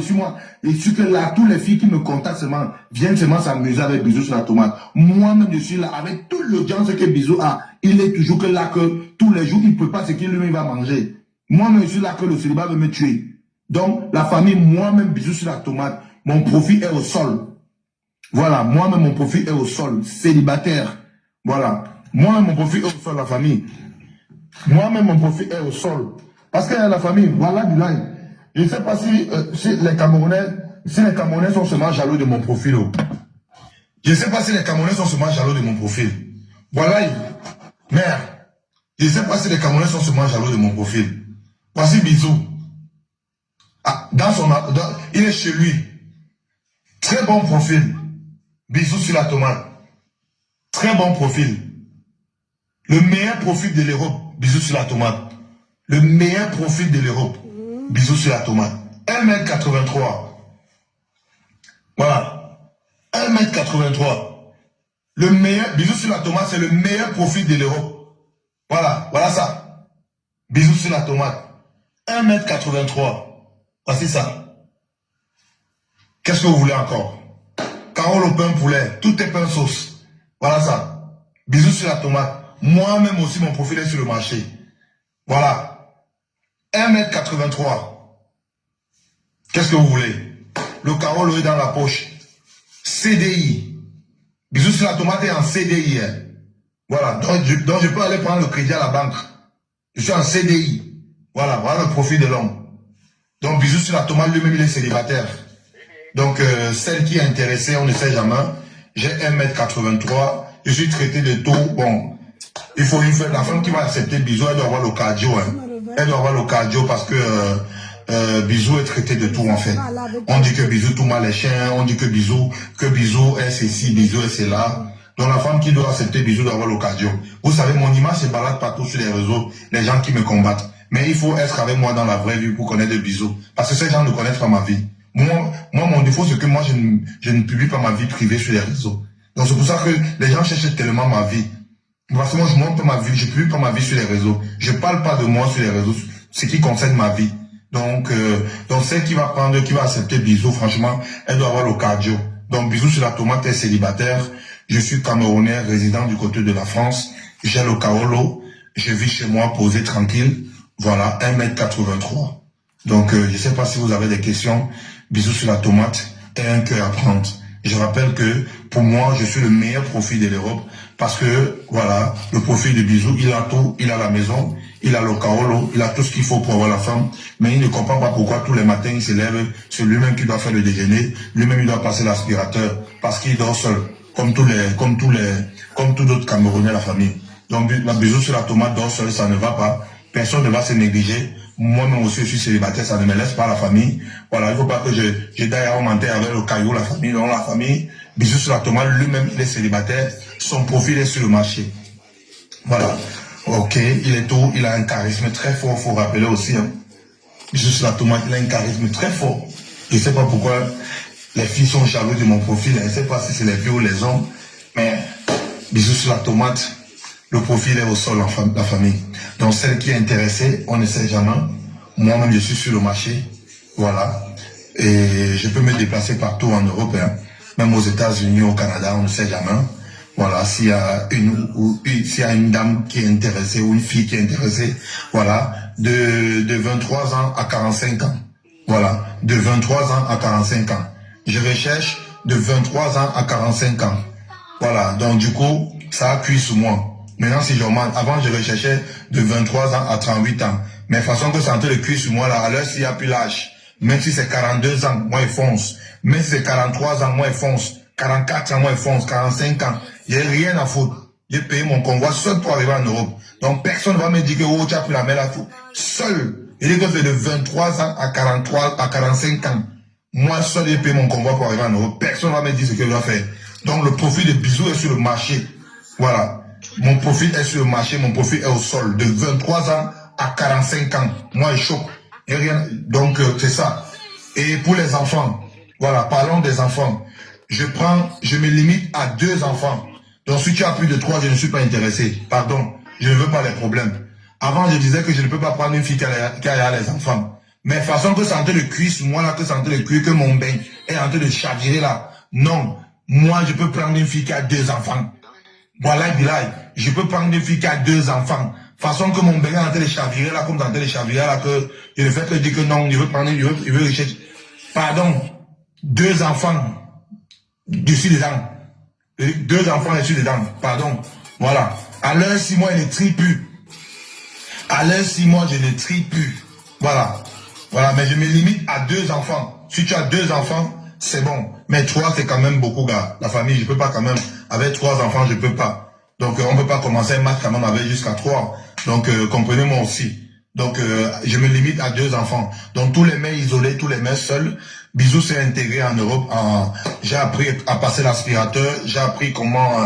je suis que là, toutes les filles qui me contactent seulement, viennent seulement s'amuser avec Bisous sur la tomate. Moi-même, je suis là, avec toute l'audience que Bisous a. Il est toujours que là, que tous les jours, il ne peut pas ce qu'il lui va manger. Moi-même, je suis là que le célibat veut me tuer. Donc, la famille, moi-même, Bisous sur la tomate, mon profil est au sol. Voilà, moi-même, mon profil est au sol, célibataire. Voilà. Moi-même, mon profil est au sol, la famille. Moi-même, mon profil est au sol. Parce que la famille, voilà du live. Je ne sais pas si les Camerounais sont seulement jaloux de mon profil. Je ne sais pas si les Camerounais sont seulement jaloux de mon profil. Voilà, merde. Je ne sais pas si les Camerounais sont seulement jaloux de mon profil. Voici Bisous. Ah, il est chez lui. Très bon profil. Bisous sur la tomate. Très bon profil. Le meilleur profil de l'Europe. Bisous sur la tomate. Le meilleur profil de l'Europe. Bisous sur la tomate. 1m83. Voilà. 1m83. Le meilleur, Bisous sur la tomate, c'est le meilleur profil de l'Europe. Voilà. Voilà ça. Bisous sur la tomate. 1m83. Voici ça. Qu'est-ce que vous voulez encore? Carole au pain poulet. Tout est pain sauce. Voilà ça. Bisous sur la tomate. Moi-même aussi, mon profil est sur le marché. Voilà. 1m83. Qu'est-ce que vous voulez? Le Carole est dans la poche. CDI. Bisous sur la tomate est en CDI. Hein. Voilà. Donc je peux aller prendre le crédit à la banque. Je suis en CDI. Voilà. Voilà le profil de l'homme. Donc Bisous sur la tomate, lui-même, il est célibataire. Donc celle qui est intéressée, on ne sait jamais. J'ai 1m83. Je suis traité de tout. Bon. Il faut la femme qui va accepter Bisous, elle doit avoir le cardio. Hein. Elle doit avoir le cardio parce que Bisous est traité de tout en fait. On dit que Bisous tout mal les chiens, on dit que Bisous est ceci, Bisous est cela. Donc la femme qui doit accepter Bisous doit avoir le cardio. Vous savez, mon image se balade partout sur les réseaux, les gens qui me combattent. Mais il faut être avec moi dans la vraie vie pour connaître Bisous. Parce que ces gens ne connaissent pas ma vie. Moi, mon défaut, c'est que moi, je ne publie pas ma vie privée sur les réseaux. Donc c'est pour ça que les gens cherchent tellement ma vie. Parce que moi, je montre ma vie, je ne publie pas ma vie sur les réseaux. Je ne parle pas de moi sur les réseaux, ce qui concerne ma vie. Donc celle qui va accepter Bisous, franchement, elle doit avoir le cardio. Donc Bisous sur la tomate est célibataire. Je suis Camerounais, résident du côté de la France. J'ai le Kaolo. Je vis chez moi, posé tranquille. Voilà, 1m83. Donc je ne sais pas si vous avez des questions. Bisous sur la tomate et un cœur à prendre. Je rappelle que pour moi, je suis le meilleur profil de l'Europe. Parce que, voilà, le profil de Bisous, il a tout, il a la maison, il a le Kaolo, il a tout ce qu'il faut pour avoir la femme, mais il ne comprend pas pourquoi tous les matins il se lève, c'est lui-même qui doit faire le déjeuner, lui-même il doit passer l'aspirateur, parce qu'il dort seul, comme tous d'autres Camerounais, la famille. Donc, la Bisous sur la tomate dort seul, ça ne va pas, personne ne va se négliger. Moi-même aussi, je suis célibataire, ça ne me laisse pas la famille. Voilà, il ne faut pas que je d'ailleurs augmenter avec le caillou, la famille. Donc, la famille, Bisous sur la tomate, lui-même, il est célibataire. Son profil est sur le marché. Voilà. Ok, il est tout, il a un charisme très fort, faut rappeler aussi. Hein. Bisous sur la tomate, il a un charisme très fort. Je ne sais pas pourquoi les filles sont jalouses de mon profil. Je ne sais pas si c'est les filles ou les hommes. Mais bisous sur la tomate, le profil est au sol, la famille. Donc celle qui est intéressée, on ne sait jamais. Moi-même, je suis sur le marché. Voilà. Et je peux me déplacer partout en Europe. Hein. Même aux États-Unis, au Canada, on ne sait jamais. Voilà, s'il y a une dame qui est intéressée ou une fille qui est intéressée, voilà, de 23 ans à 45 ans. Voilà, de 23 ans à 45 ans. Je recherche de 23 ans à 45 ans. Voilà, donc du coup, ça appuie sur moi. Maintenant, si j'augmente, avant je recherchais de 23 ans à 38 ans. Mais façon que c'est en train de cuire sur moi là, à l'heure s'il n'y a plus l'âge. Même si c'est 42 ans, moi il fonce. Même si c'est 43 ans, moi il fonce. 44 ans, moi il fonce. 45 ans. J'ai rien à foutre. J'ai payé mon convoi seul pour arriver en Europe. Donc personne ne va me dire que oh, tu as pris la mer là tout. Seul. Il dit que c'est de 23 ans à 45 ans. Moi seul j'ai payé mon convoi pour arriver en Europe. Personne ne va me dire ce que je dois faire. Donc le profil de Bisou est sur le marché. Voilà. Mon profil est sur le marché, mon profil est au sol. De 23 ans à 45 ans. Moi je choque. Et rien. Donc c'est ça. Et pour les enfants, voilà, parlons des enfants. Je me limite à 2 enfants. Donc si tu as plus de 3, je ne suis pas intéressé. Pardon, je ne veux pas les problèmes. Avant, je disais que je ne peux pas prendre une fille qui a les enfants. Mais façon que c'est en train de cuire sur moi là, que c'est en train de cuire, que mon bain est en train de chavirer là. Non, moi je peux prendre une fille qui a 2 enfants. Voilà, je peux prendre une fille qui a 2 enfants. Façon que mon bain est en train de chavirer là, comme c'est en train de chavirer là, que je ne fais que dire que non, il veut prendre, il veut rechercher. Pardon, 2 enfants. Dessus dedans. 2 enfants dessus dedans. Pardon. Voilà. À l'heure 6 mois, je ne trie plus. À l'heure 6 mois, je ne trie plus. Voilà. Voilà. Mais je me limite à 2 enfants. Si tu as 2 enfants, c'est bon. Mais 3, c'est quand même beaucoup, gars. La famille, je ne peux pas quand même. Avec 3 enfants, je ne peux pas. Donc, on ne peut pas commencer un match quand même avec jusqu'à 3. Donc, comprenez-moi aussi. Donc, je me limite à 2 enfants. Donc, tous les mères isolés, tous les mères seuls. Bisous s'est intégré en Europe. J'ai appris à passer l'aspirateur. J'ai appris comment...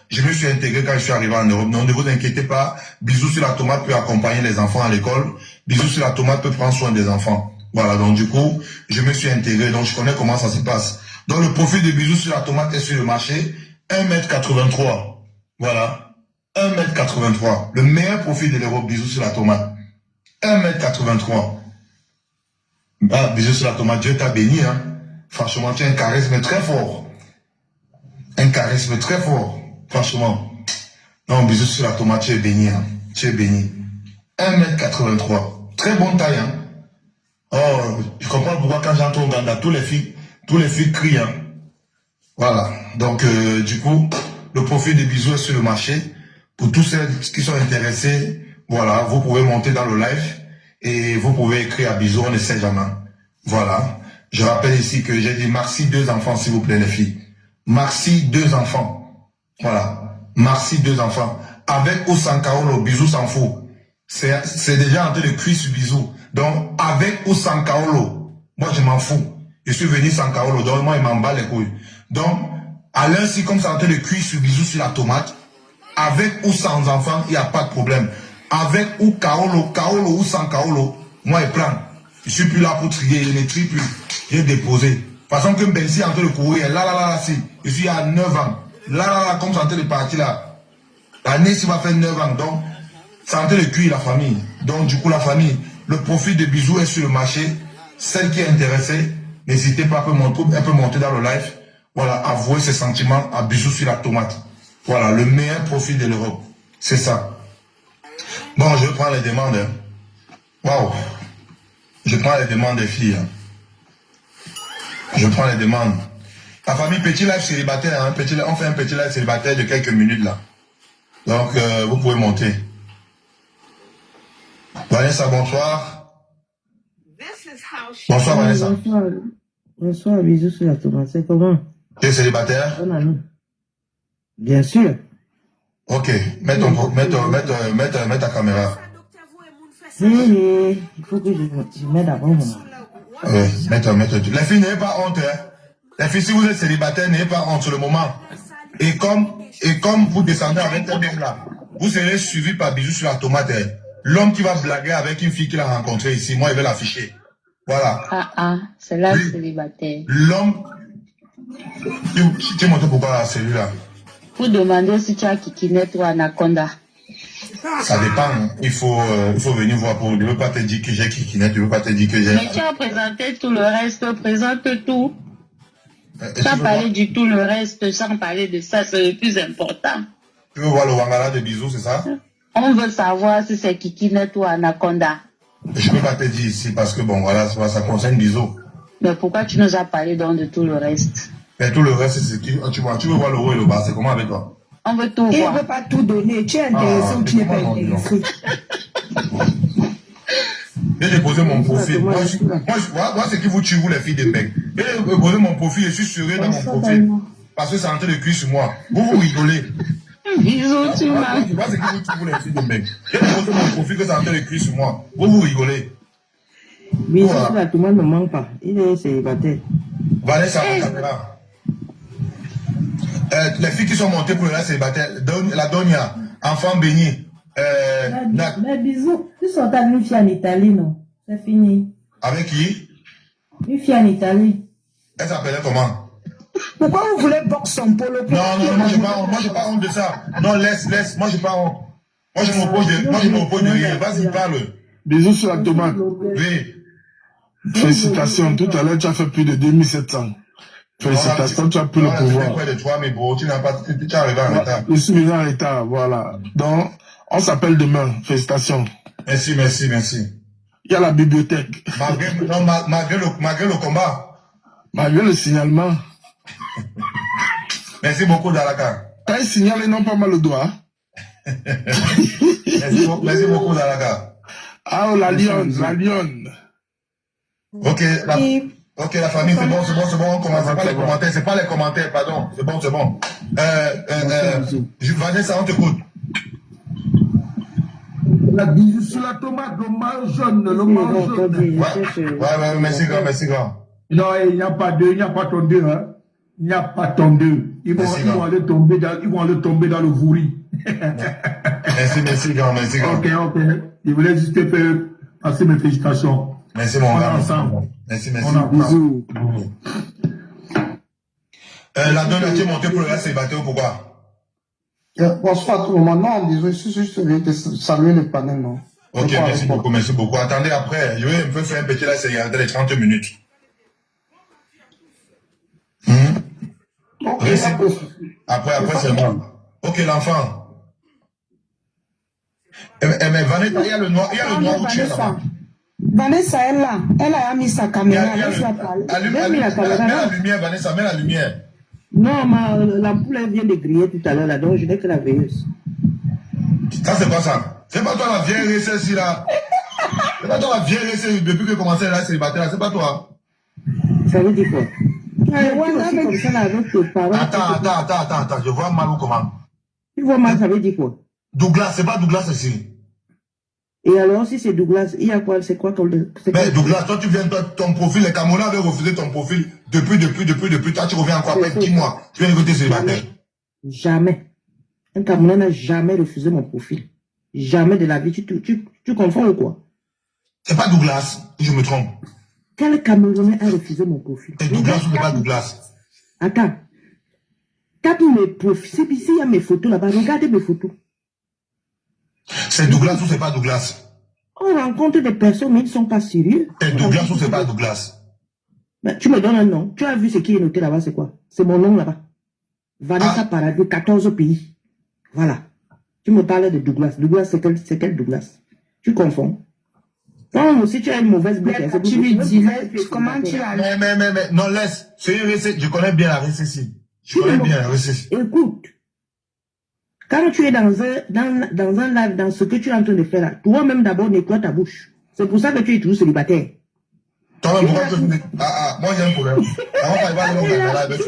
je me suis intégré quand je suis arrivé en Europe. Donc, ne vous inquiétez pas. Bisous sur la tomate peut accompagner les enfants à l'école. Bisous sur la tomate peut prendre soin des enfants. Voilà, donc du coup, je me suis intégré. Donc, je connais comment ça se passe. Donc, le profil de Bisous sur la tomate est sur le marché. 1m83. Voilà. 1m83. Le meilleur profil de l'Europe, Bisous sur la tomate. 1m83. Ah, bisous sur la tomate, Dieu t'a béni, hein. Franchement, tu as un charisme très fort. Un charisme très fort. Franchement. Non, bisous sur la tomate, tu es béni, hein. Tu es béni. 1m83. Très bonne taille, hein. Oh, je comprends pourquoi quand j'entends Ouganda, tous les filles crient, hein. Voilà. Donc, du coup, le profil de Bisous est sur le marché. Pour tous ceux qui sont intéressés, voilà, vous pouvez monter dans le live. Et vous pouvez écrire à Bisous, on ne sait jamais. Voilà. Je rappelle ici que j'ai dit merci 2 enfants, s'il vous plaît, les filles. Merci 2 enfants. Voilà. Merci 2 enfants. Avec ou sans Kaolo, Bisous s'en fout. C'est déjà en train de cuire sur Bisous. Donc, avec ou sans Kaolo, moi je m'en fous. Je suis venu sans Kaolo, donc moi il m'en bat les couilles. Donc, à l'heure si comme c'est en train de cuire sur Bisous sur la tomate, avec ou sans enfant, il n'y a pas de problème. Avec ou Kaolo ou sans Kaolo, moi je prends. Je suis plus là pour trier, je ne trie plus. J'ai déposé. De toute façon que Benzi est en train de courir, là, si. Je suis à 9 ans. Là, comme c'est en train de partir là. L'année, si va faire 9 ans. Donc, c'est en train de cuire la famille. Donc, du coup, la famille, le profil de Bisous est sur le marché. Celle qui est intéressée, n'hésitez pas, elle peut monter dans le live. Voilà, avouer ses sentiments à Bisous sur la tomate. Voilà, le meilleur profil de l'Europe. C'est ça. Bon, je prends les demandes. Waouh. Je prends les demandes des filles. Je prends les demandes. La famille, petit live célibataire. Hein, on fait un petit live célibataire de quelques minutes là. Donc, vous pouvez monter. Vanessa, bonsoir. Bonsoir, Vanessa. Bonsoir, Bisous sur la tomate. C'est comment? Tu es célibataire? Bon ami. Bien sûr. Ok, mets ta caméra. Il faut que je mette d'abord mon nom. Oui, mets. Les filles, n'ayez pas honte. Hein. Les filles, si vous êtes célibataire, n'ayez pas honte sur le moment. Et comme vous descendez avec un homme là, vous serez suivi par Bijou sur la tomate. L'homme qui va blaguer avec une fille qu'il a rencontrée ici, moi, il va l'afficher. Voilà. C'est là célibataire. L'homme... Tu montres pourquoi celui-là? Pour demander si tu as Kikinette ou Anaconda. Ça dépend. Il faut venir voir pour... Je ne veux pas te dire que j'ai Kikinette, je ne veux pas te dire que j'ai... Mais tu as présenté tout le reste, présente tout. Sans parler du tout le reste, sans parler de ça, c'est le plus important. Tu veux voir le Wangala de Bisous, c'est ça? On veut savoir si c'est Kikinette ou Anaconda. Je ne peux pas te dire ici parce que bon, voilà, ça concerne Bisous. Mais pourquoi tu nous as parlé donc de tout le reste? Mais tout le reste, c'est qui? Tu veux voir le haut et le bas, c'est comment avec toi? On veut tout voir. Il ne veut pas tout donner. Tu es intéressé ou tu n'es pas intéressé? J'ai déposé mon profil. Moi, c'est qui vous tue, vous les filles de mec. J'ai déposé mon profil, je suis suré dans mon profil. Parce que c'est en train de cuire sur moi. Vous rigolez. Bisous, tu m'as. Moi, c'est qui vous tue, vous les filles de mec. J'ai déposé mon profil que c'est en train de cuire sur moi. Vous rigolez. Bisous, là, tout le monde ne manque pas. Il est célibataire. Vanessa, caméra. Les filles qui sont montées pour le reste célibataire, la Donia, enfant béni. Mais bisous, tu sont avec une fille en Italie, non? C'est fini. Avec qui? Une fille en Italie. Elle s'appelait comment? Pourquoi vous voulez boxer son polo? Non, moi j'ai pas honte de ça. Non, laisse, moi j'ai pas honte. Moi je m'oppose de rien. Vas-y, parle. Bisous sur la tomate. Oui. Félicitations, tout à l'heure tu as fait plus de 2700. Félicitations, tu as pris le pouvoir. Je suis près de toi, mais bon, tu es arrivé en retard. Je suis venu en retard, voilà. Donc, on s'appelle demain. Félicitations. Merci. Il y a la bibliothèque. Malgré le combat. Malgré le signalement. Merci beaucoup, Dalaka. Quand ils signalent, ils n'ont pas mal le doigt. Merci beaucoup, Dalaka. Ah, oh, la lionne. Ok, la famille, c'est bon, on commence. C'est pas les commentaires, pardon. C'est bon. Vanessa, on t'écoute. La Bijou sur la tomate, le mal jaune. Ouais, merci grand. Non, il n'y a pas deux, il n'y a pas ton deux, hein. Il n'y a pas ton deux. Ils vont aller tomber dans le vouri. Merci grand. Ok. Je voulais juste faire passer mes félicitations. Merci mon gars. Ensemble. Merci. Bisous. La donne a-t-il monté pour le reste célibataire ou pourquoi? Bonsoir à tout le monde. Non, désolé, je suis juste venu te saluer le panel, non. Ok, merci beaucoup. Attendez, après, je vais un peu faire un petit là, c'est regarder les 30 minutes. Okay, après, c'est bon. Ok, l'enfant. Mais Vanessa, il y a le noir où tu es là-bas. Vanessa, elle a mis sa caméra. Mets la lumière, Vanessa, mets la lumière. Non, l'ampoule elle vient de griller tout à l'heure, là, donc je n'ai que la veilleuse. Ça, c'est pas ça. C'est pas toi la vieille récée ici, là. C'est pas toi la vieille récée depuis que commencé là, célibataire, là. C'est pas toi. Ça veut dire quoi? Attends, je vois mal ou comment? Tu vois mal, ça veut dire quoi? Douglas, c'est pas Douglas ici. Et alors, si c'est Douglas, il y a quoi? C'est quoi comme... Mais Douglas, toi, tu viens, ton profil, les Camerounais avaient refusé ton profil depuis. Toi, tu reviens encore après 10 mois. Tu viens écouter célibataire. Jamais. Un Camerounais n'a jamais refusé mon profil. Jamais de la vie. Tu confonds ou quoi? C'est pas Douglas, si je me trompe. Quel Camerounais a refusé mon profil? C'est Douglas ou c'est pas Douglas? Attends. Tape mes profils. Ici, il y a mes photos là-bas. Regardez mes photos. C'est Douglas ou c'est pas Douglas? On rencontre des personnes, mais ils ne sont pas sérieux. C'est Douglas ou c'est pas Douglas? Ben, tu me donnes un nom. Tu as vu ce qui est noté là-bas, c'est quoi? C'est mon nom là-bas. Vanessa Paradis, 14 pays. Voilà. Tu me parlais de Douglas. Douglas, c'est quel Douglas? Tu confonds. Non, si tu as une mauvaise bouche, tu lui dis, comment tu as... Mais, non, laisse. C'est une recette. Je connais bien la recette ici. Écoute. Quand tu es dans un live, dans ce que tu es en train de faire là, toi-même d'abord nettoie ta bouche. C'est pour ça que tu es toujours célibataire. Toi-même, pourquoi tu... moi j'ai un problème. Ça va pas aller au tu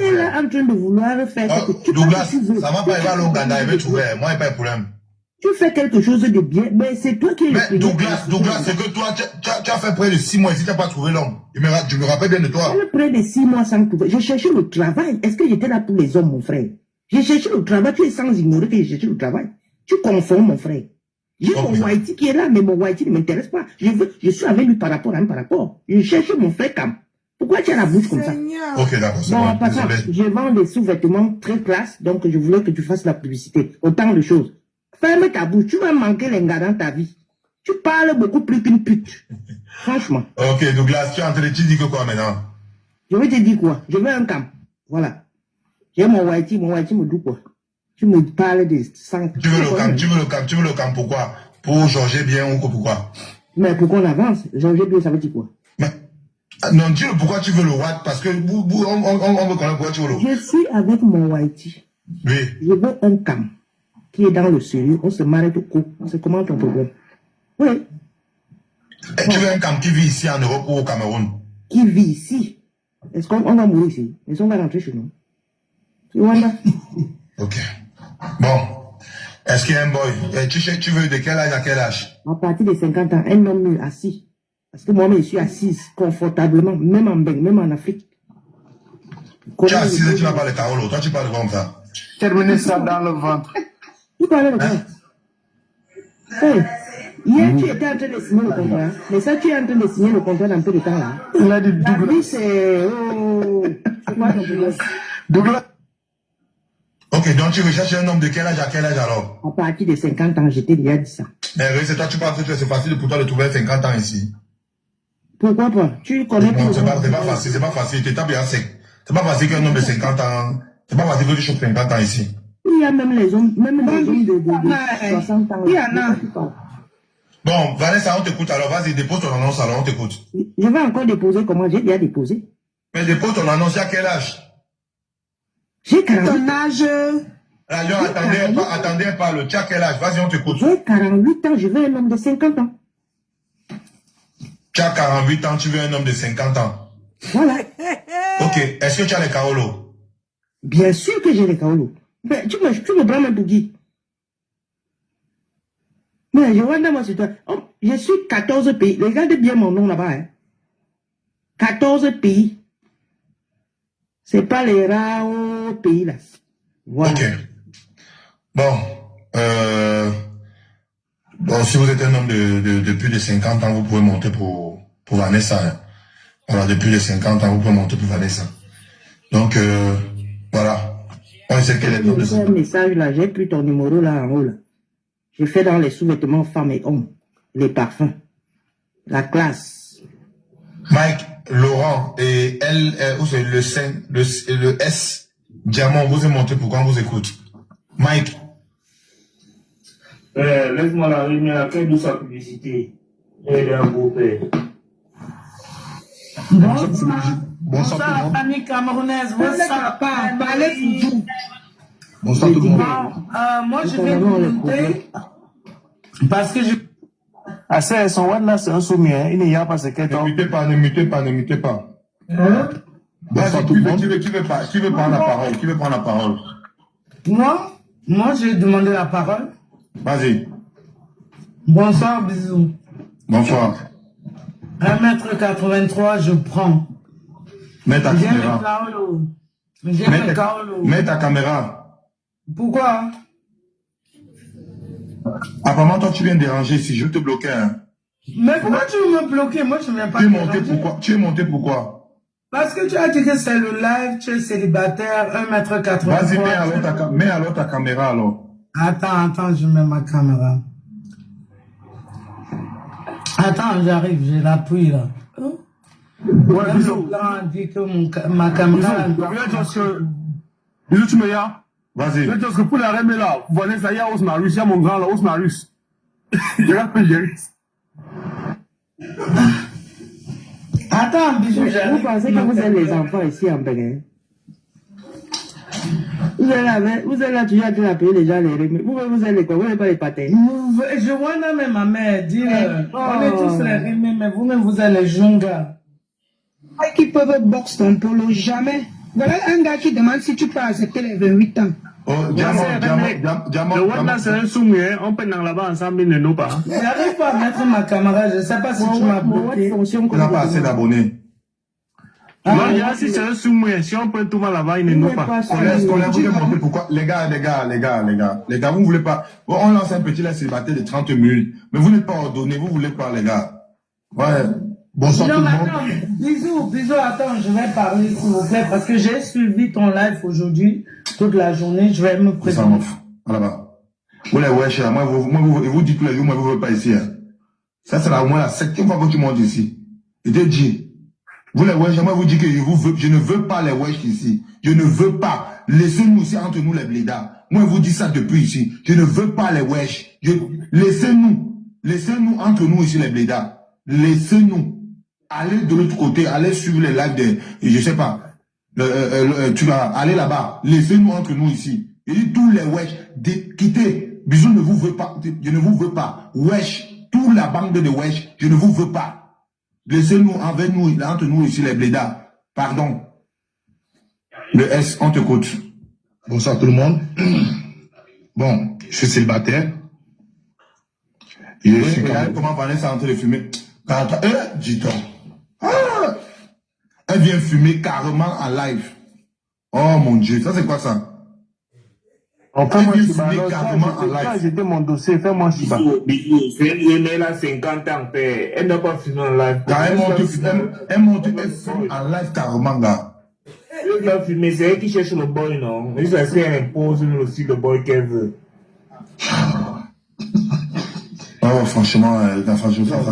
es là en train de vouloir faire quelque chose. Douglas, ça va pas aller au Ghana, il veut trouver. Moi, il n'y a pas de problème. Tu fais quelque chose de bien, mais c'est toi qui es le Douglas, c'est que toi, tu as fait près de 6 mois ici, tu n'as pas trouvé l'homme. Je me rappelle bien de toi. Près de 6 mois sans trouver. Je cherchais le travail. Est-ce que j'étais là pour les hommes, mon frère? J'ai cherché le travail. Tu es sans ignorer que j'ai cherché le travail. Tu confonds, mon frère. J'ai mon Whitey qui est là, mais mon Whitey ne m'intéresse pas. Je suis avec lui par rapport à un par rapport. Je cherche mon frère Cam. Pourquoi tu as la bouche comme ça? Ok, d'accord, c'est bon. bon. Passant, je vends des sous-vêtements très classe, donc je voulais que tu fasses la publicité. Autant de choses. Ferme ta bouche, tu vas manquer les gars dans ta vie. Tu parles beaucoup plus qu'une pute. Franchement. Ok, Douglas, tu es en train de te dire que quoi maintenant? Je vais te dire quoi? Je veux un Cam. Voilà. J'ai mon Whitey me dit quoi? Tu me parles de 100. Tu veux le Cam, pourquoi? Pour Georges bien ou pourquoi? Mais pourquoi on avance? Georges bien, ça veut dire quoi? Mais, non, dis-le pourquoi tu veux le White, parce que on veut connaître pourquoi tu veux le. Je suis avec mon Whitey. Oui. Je veux un Cam qui est dans le sérieux, on se marie tout court. C'est comment ton problème? Oui. Et tu veux un Cam qui vit ici en Europe ou au Cameroun? Qui vit ici? Est-ce qu'on va mourir ici? Est-ce qu'on va rentrer chez nous? Tu vois là? Ok. Bon. Est-ce qu'il y a un boy? Tu veux de quel âge à quel âge? À partir de 50 ans, un homme assis. Parce que moi-même, je suis assise confortablement, même en Beng, même en Afrique. Tu es assise et tu n'as pas le carolo. Toi, tu parles comme ça. Terminez ça dans le ventre. Tu parles de quoi? Hey, hier, tu étais en train de signer le contrat. Mais ça, tu es en train de signer le contrat dans peu de temps. Là. Il a dit Douglas. La vie, c'est... Oh, c'est quoi ton problème? Douglas. Ok, donc tu recherches un homme de quel âge à quel âge alors? À partir de 50 ans, j'étais déjà dit ça. Mais oui, c'est toi, tu parles que c'est facile pour toi de trouver 50 ans ici. Pourquoi pas? Tu connais non, c'est pas facile, c'est pas facile. Tu tapes bien sec. C'est pas facile qu'un homme de 50 ans, c'est pas facile que tu chopes 50 ans ici. Il y a même les hommes, de 60 ans. Il y en a. Bon, Vanessa, on t'écoute alors. Vas-y, dépose ton annonce alors, on t'écoute. Je vais encore déposer comment j'ai déjà déposé. Mais dépose ton annonce, à quel âge? J'ai 48 ans. Ton âge? Alors, attendez, parle. Tu as quel âge? Vas-y, on t'écoute. J'ai 48 ans, je veux un homme de 50 ans. Tu as 48 ans, tu veux un homme de 50 ans. Voilà. Ok, est-ce que tu as les kaolos? Bien sûr que j'ai les kaolos. Mais tu me prends même pour qui? Mais je vois moi sur toi. Oh, je suis 14 pays. Regardez bien mon nom là-bas. Hein. 14 pays. C'est pas les rares pays là. Voilà. Ok. Bon, bon, si vous êtes un homme de plus de 50 ans, vous pouvez monter pour Vanessa. Hein. Voilà, de plus de 50 ans, vous pouvez monter pour Vanessa. Donc, voilà. On sait quel est le nom de ça. Un message là, j'ai pris ton numéro là en haut là. J'ai fait dans les sous-vêtements femmes et hommes. Les parfums. La classe. Mike, Laurent et elle, où c'est le S, Diamant, vous avez monté pourquoi on vous écoute. Mike. Laisse-moi la réunion, quelle douce publicité. Et un beau père. Bonsoir la famille camerounaise. Bonsoir. Bonsoir tout le monde. Moi je vais vous monter parce que je... Ah, c'est son web là, c'est un soumis, hein. Il n'y a pas ce qu'elle Ne mutez pas, ne mutez pas. Bonsoir tout le monde. Qui veut prendre la parole? Qui veut prendre la parole? Moi j'ai demandé la parole. Vas-y. Bonsoir, bisous. Bonsoir. 1m83, je prends. Mets ta J'ai caméra. le kaolo. J'ai le kaolo. Mets ta caméra. Pourquoi? Apparemment, toi, tu viens déranger ici. Je vais te bloquer. Hein. Mais pourquoi tu veux me bloquer? Moi, je ne viens pas Tu es te monté déranger. pourquoi? Tu es monté pourquoi? Parce que tu as dit que c'est le live, tu es célibataire, 1m83. Vas-y, mets alors ta caméra alors. Attends, je mets ma caméra. Attends, j'arrive, j'ai l'appui là. Ouais, bisous. On dit que ma caméra... Bisous, tu me y as? Vas-y. Je pense que pour la remettre là, voilà, ça y est, Osmarus, il y a mon grand là, Osmarus. Je regarde que j'ai. Attends, bisous, j'arrive. Vous pensez que vous êtes les enfants ici en Bénin? Vous êtes là, tu as dû appeler les gens les remis. Vous êtes les quoi? Vous n'êtes pas les patins? Je vois même ma mère dire, on est tous les rimés, mais vous-même, vous êtes les jungas. Qui peuvent boxer ton polo, jamais. Voilà un gars qui demande si tu peux accepter les 28 ans. Oh, Diamant. Le web là, c'est un soumis, hein. On peut dans là-bas ensemble, il ne nous pas. J'arrive pas à mettre ma caméra, je ne sais pas si tu m'as bloqué. Tu n'as pas assez d'abonnés. Ah, Non, si c'est un sous-mouillé, si on peut tout mal là-bas, il ne nous pas. Scolaire, vous voulez montrer pourquoi. Les gars, vous ne voulez pas. Bon, on lance un petit là célibataire de 30 minutes. Mais vous n'êtes pas ordonné, vous voulez pas, les gars. Ouais. Bonsoir tout le monde. Attends, bisous, attends, je vais parler s'il vous plaît, parce que j'ai suivi ton live aujourd'hui, toute la journée, je vais me présenter. Là-bas. Vous les wesh, moi, vous dites tous les jours, moi, vous ne voulez pas ici. Hein. Ça, c'est au moins la 7e fois que tu montes ici. Et te dis, vous les wesh, moi, vous dites que je ne veux pas les wesh ici. Je ne veux pas. Laissez-nous ici entre nous les blédards. Moi, je vous dis ça depuis ici. Je ne veux pas les wesh. Laissez-nous entre nous ici les blédards. Laissez-nous. Allez de l'autre côté, allez suivre les lives de, je sais pas, tu vas aller là-bas, laissez-nous entre nous ici. Et dit tous les wesh, quittez, Bisous ne vous veut pas, je ne vous veux pas. Wesh, toute la bande de wesh, je ne vous veux pas. Laissez-nous avec nous, entre nous ici les blédards. Pardon. Le S, on t'écoute. Bonsoir tout le monde. Bon, je suis célibataire. Comment Vanessa est en train de fumer? Dis-donc. Ah, elle vient fumer carrément en live. Oh mon Dieu, ça c'est quoi ça? Enfin, moi, j'étais mon dossier, fais-moi Shiba. Bisous, c'est une elle a 50 ans, elle n'a pas fumé en live. Elle monte en live carrément, gars. Elle va fumer, c'est elle qui cherche le boy, non? Mais ça, c'est elle impose aussi le boy qu'elle veut. Oh, franchement,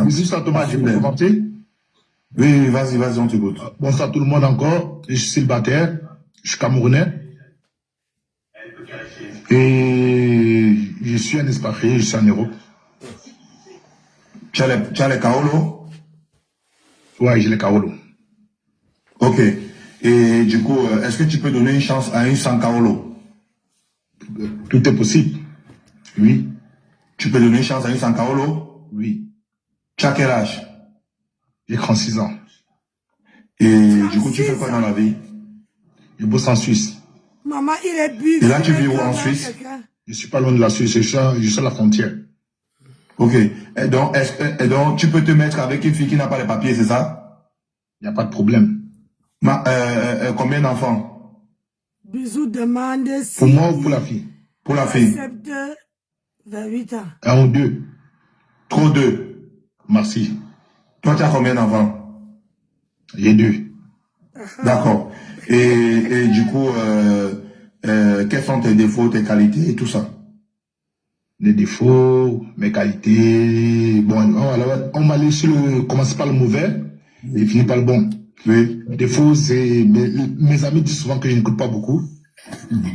Bisous, ça Thomas, je peux commenter? Oui, vas-y, on t'écoute. Bonsoir tout le monde encore. Je suis célibataire, je suis camerounais. Et je suis un expatrié, je suis en Europe. Tu as les Kaolo? Ouais, j'ai les Kaolo. Ok. Et du coup, est-ce que tu peux donner une chance à une sans Kaolo? Tout est possible. Oui. Tu peux donner une chance à une sans Kaolo? Oui. Tu as quel âge? J'ai 36 ans. Et du coup, tu fais quoi dans la vie? Je bosse en Suisse. Maman, il est bu. Et là, tu vis où en Suisse? Je suis pas loin de la Suisse, je suis à la frontière. Ok. Et donc, tu peux te mettre avec une fille qui n'a pas les papiers, c'est ça? Il n'y a pas de problème. Combien d'enfants? Bisous demande si... Pour moi ou pour la fille? Pour la fille. Accepte 28 ans. 1 ou 2. Trop 2. Merci. Toi, tu as combien d'enfants? J'ai 2. D'accord. Et du coup, quels sont tes défauts, tes qualités et tout ça? Les défauts, mes qualités. Bon, on va aller commencer par le mauvais et finir par le bon. Oui. Les défauts, c'est mes amis disent souvent que je n'écoute pas beaucoup,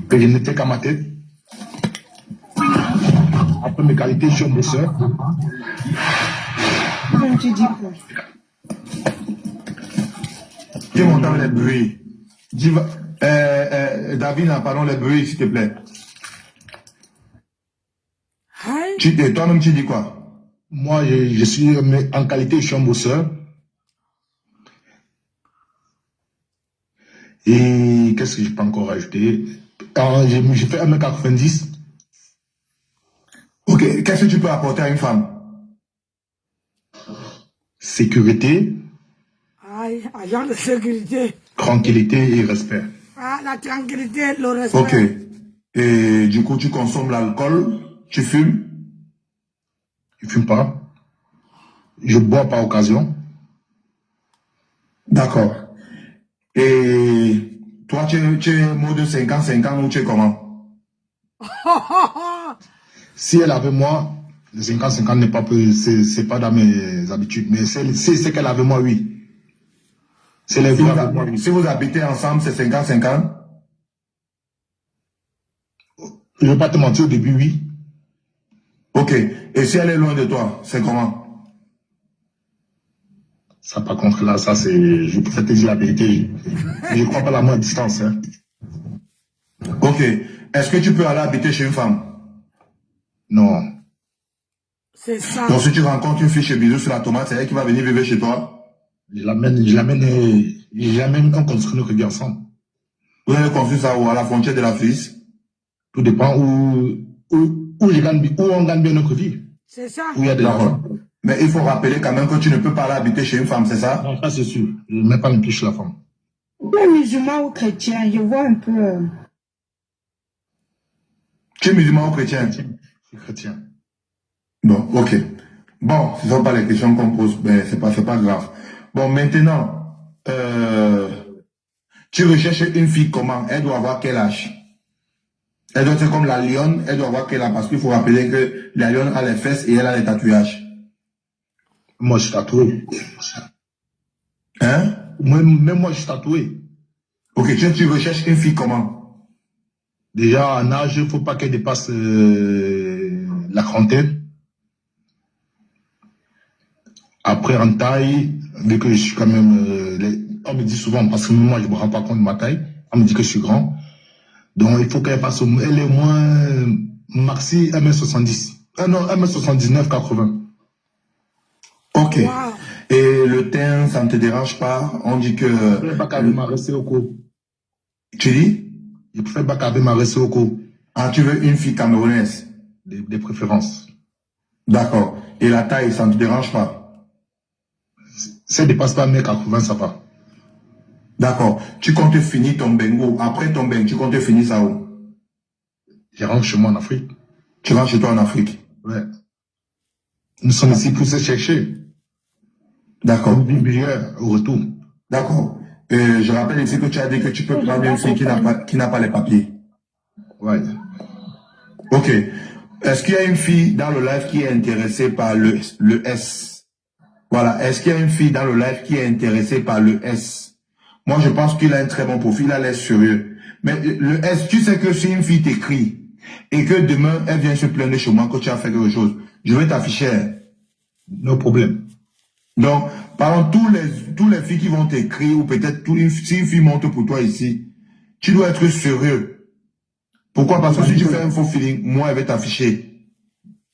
que je n'étais qu'à ma tête. Après mes qualités, je suis un bosseur. Tu dis quoi? Tu m'entends les bruits. David, pardon, les bruits, s'il te plaît. Toi-même, tu dis quoi? Moi, je suis en qualité, je suis un bosseur. Et qu'est-ce que je peux encore rajouter? J'ai fait 1m90. Ok, qu'est-ce que tu peux apporter à une femme? Sécurité. Aïe, agent de sécurité. Tranquillité et respect. Ah, la tranquillité, le respect. Ok. Et du coup, tu consommes l'alcool? Tu fumes? Je fume pas. Je bois par occasion. D'accord. Et toi, tu es mode de 50-50 ou tu es comment? Si elle avait moi, le 50-50 n'est pas, c'est pas dans mes habitudes. Mais c'est qu'elle avait moi, oui. Si vous habitez ensemble, c'est 50-50? Je ne vais pas te mentir, au début, oui. Ok. Et si elle est loin de toi, c'est comment? Ça, par contre, là, ça, c'est... Je préfère te dire la vérité. Je ne crois pas l'amour à distance. Hein. Ok. Est-ce que tu peux aller habiter chez une femme? Non. C'est ça. Donc, si tu rencontres une fille chez Bisous sur la tomate, c'est elle qui va venir vivre chez toi? Je l'amène en construire notre vie ensemble. Vous avez construit ça où? À la frontière de la Suisse? Tout dépend où on gagne bien notre vie. C'est ça. Où il y a de l'argent. Mais il faut rappeler quand même que tu ne peux pas aller habiter chez une femme, c'est ça? Non, ça c'est sûr. Je ne mets pas les pieds chez la femme. Tu es musulman ou chrétien? Je vois un peu. Tu es musulman ou chrétien? Je suis chrétien. Bon, ok. Bon, ce ne sont pas les questions qu'on pose, mais c'est pas grave. Bon, maintenant, tu recherches une fille comment? Elle doit avoir quel âge? Elle doit être comme la lionne, elle doit avoir quel âge? Parce qu'il faut rappeler que la lionne a les fesses et elle a les tatouages. Moi, je suis tatoué. Hein? Même moi, je suis tatoué. Ok, tu recherches une fille comment? Déjà, en âge, il ne faut pas qu'elle dépasse la trentaine. Après, en taille, vu que je suis quand même... on me dit souvent, parce que moi, je ne me rends pas compte de ma taille, on me dit que je suis grand. Donc, il faut qu'elle passe elle est au moins maxi 1m70. Non, 1m79, 80. Ok. Wow. Et le teint, ça ne te dérange pas? On dit que... Je préfère pas qu'elle m'arrête au cou. Tu dis? Je préfère pas qu'elle m'arrête au cou. Ah, tu veux une fille camerounaise? Des préférences. D'accord. Et la taille, ça ne te dérange pas? Si elle ne dépasse pas 1m80, ça va. D'accord. Tu comptes finir ton bengo. Après ton bengo, tu comptes finir ça où? Je rentre chez moi en Afrique. Tu rentres chez toi en Afrique? Ouais. Nous sommes ici pour se chercher. D'accord. Au retour. D'accord. Je rappelle ici que tu as dit que tu peux prendre une fille qui n'a pas les papiers. Ouais. Ok. Est-ce qu'il y a une fille dans le live qui est intéressée par le S? Voilà. Est-ce qu'il y a une fille dans le live qui est intéressée par le S? Moi, je pense qu'il a un très bon profil, il a l'air sérieux. Mais le S, tu sais que si une fille t'écrit et que demain, elle vient se plaindre chez moi que tu as fait quelque chose, je vais t'afficher. No problème. Donc, par exemple, tous les filles qui vont t'écrire, ou peut-être si une fille monte pour toi ici, tu dois être sérieux. Pourquoi? Parce que si tu fais un faux feeling, moi, elle va t'afficher.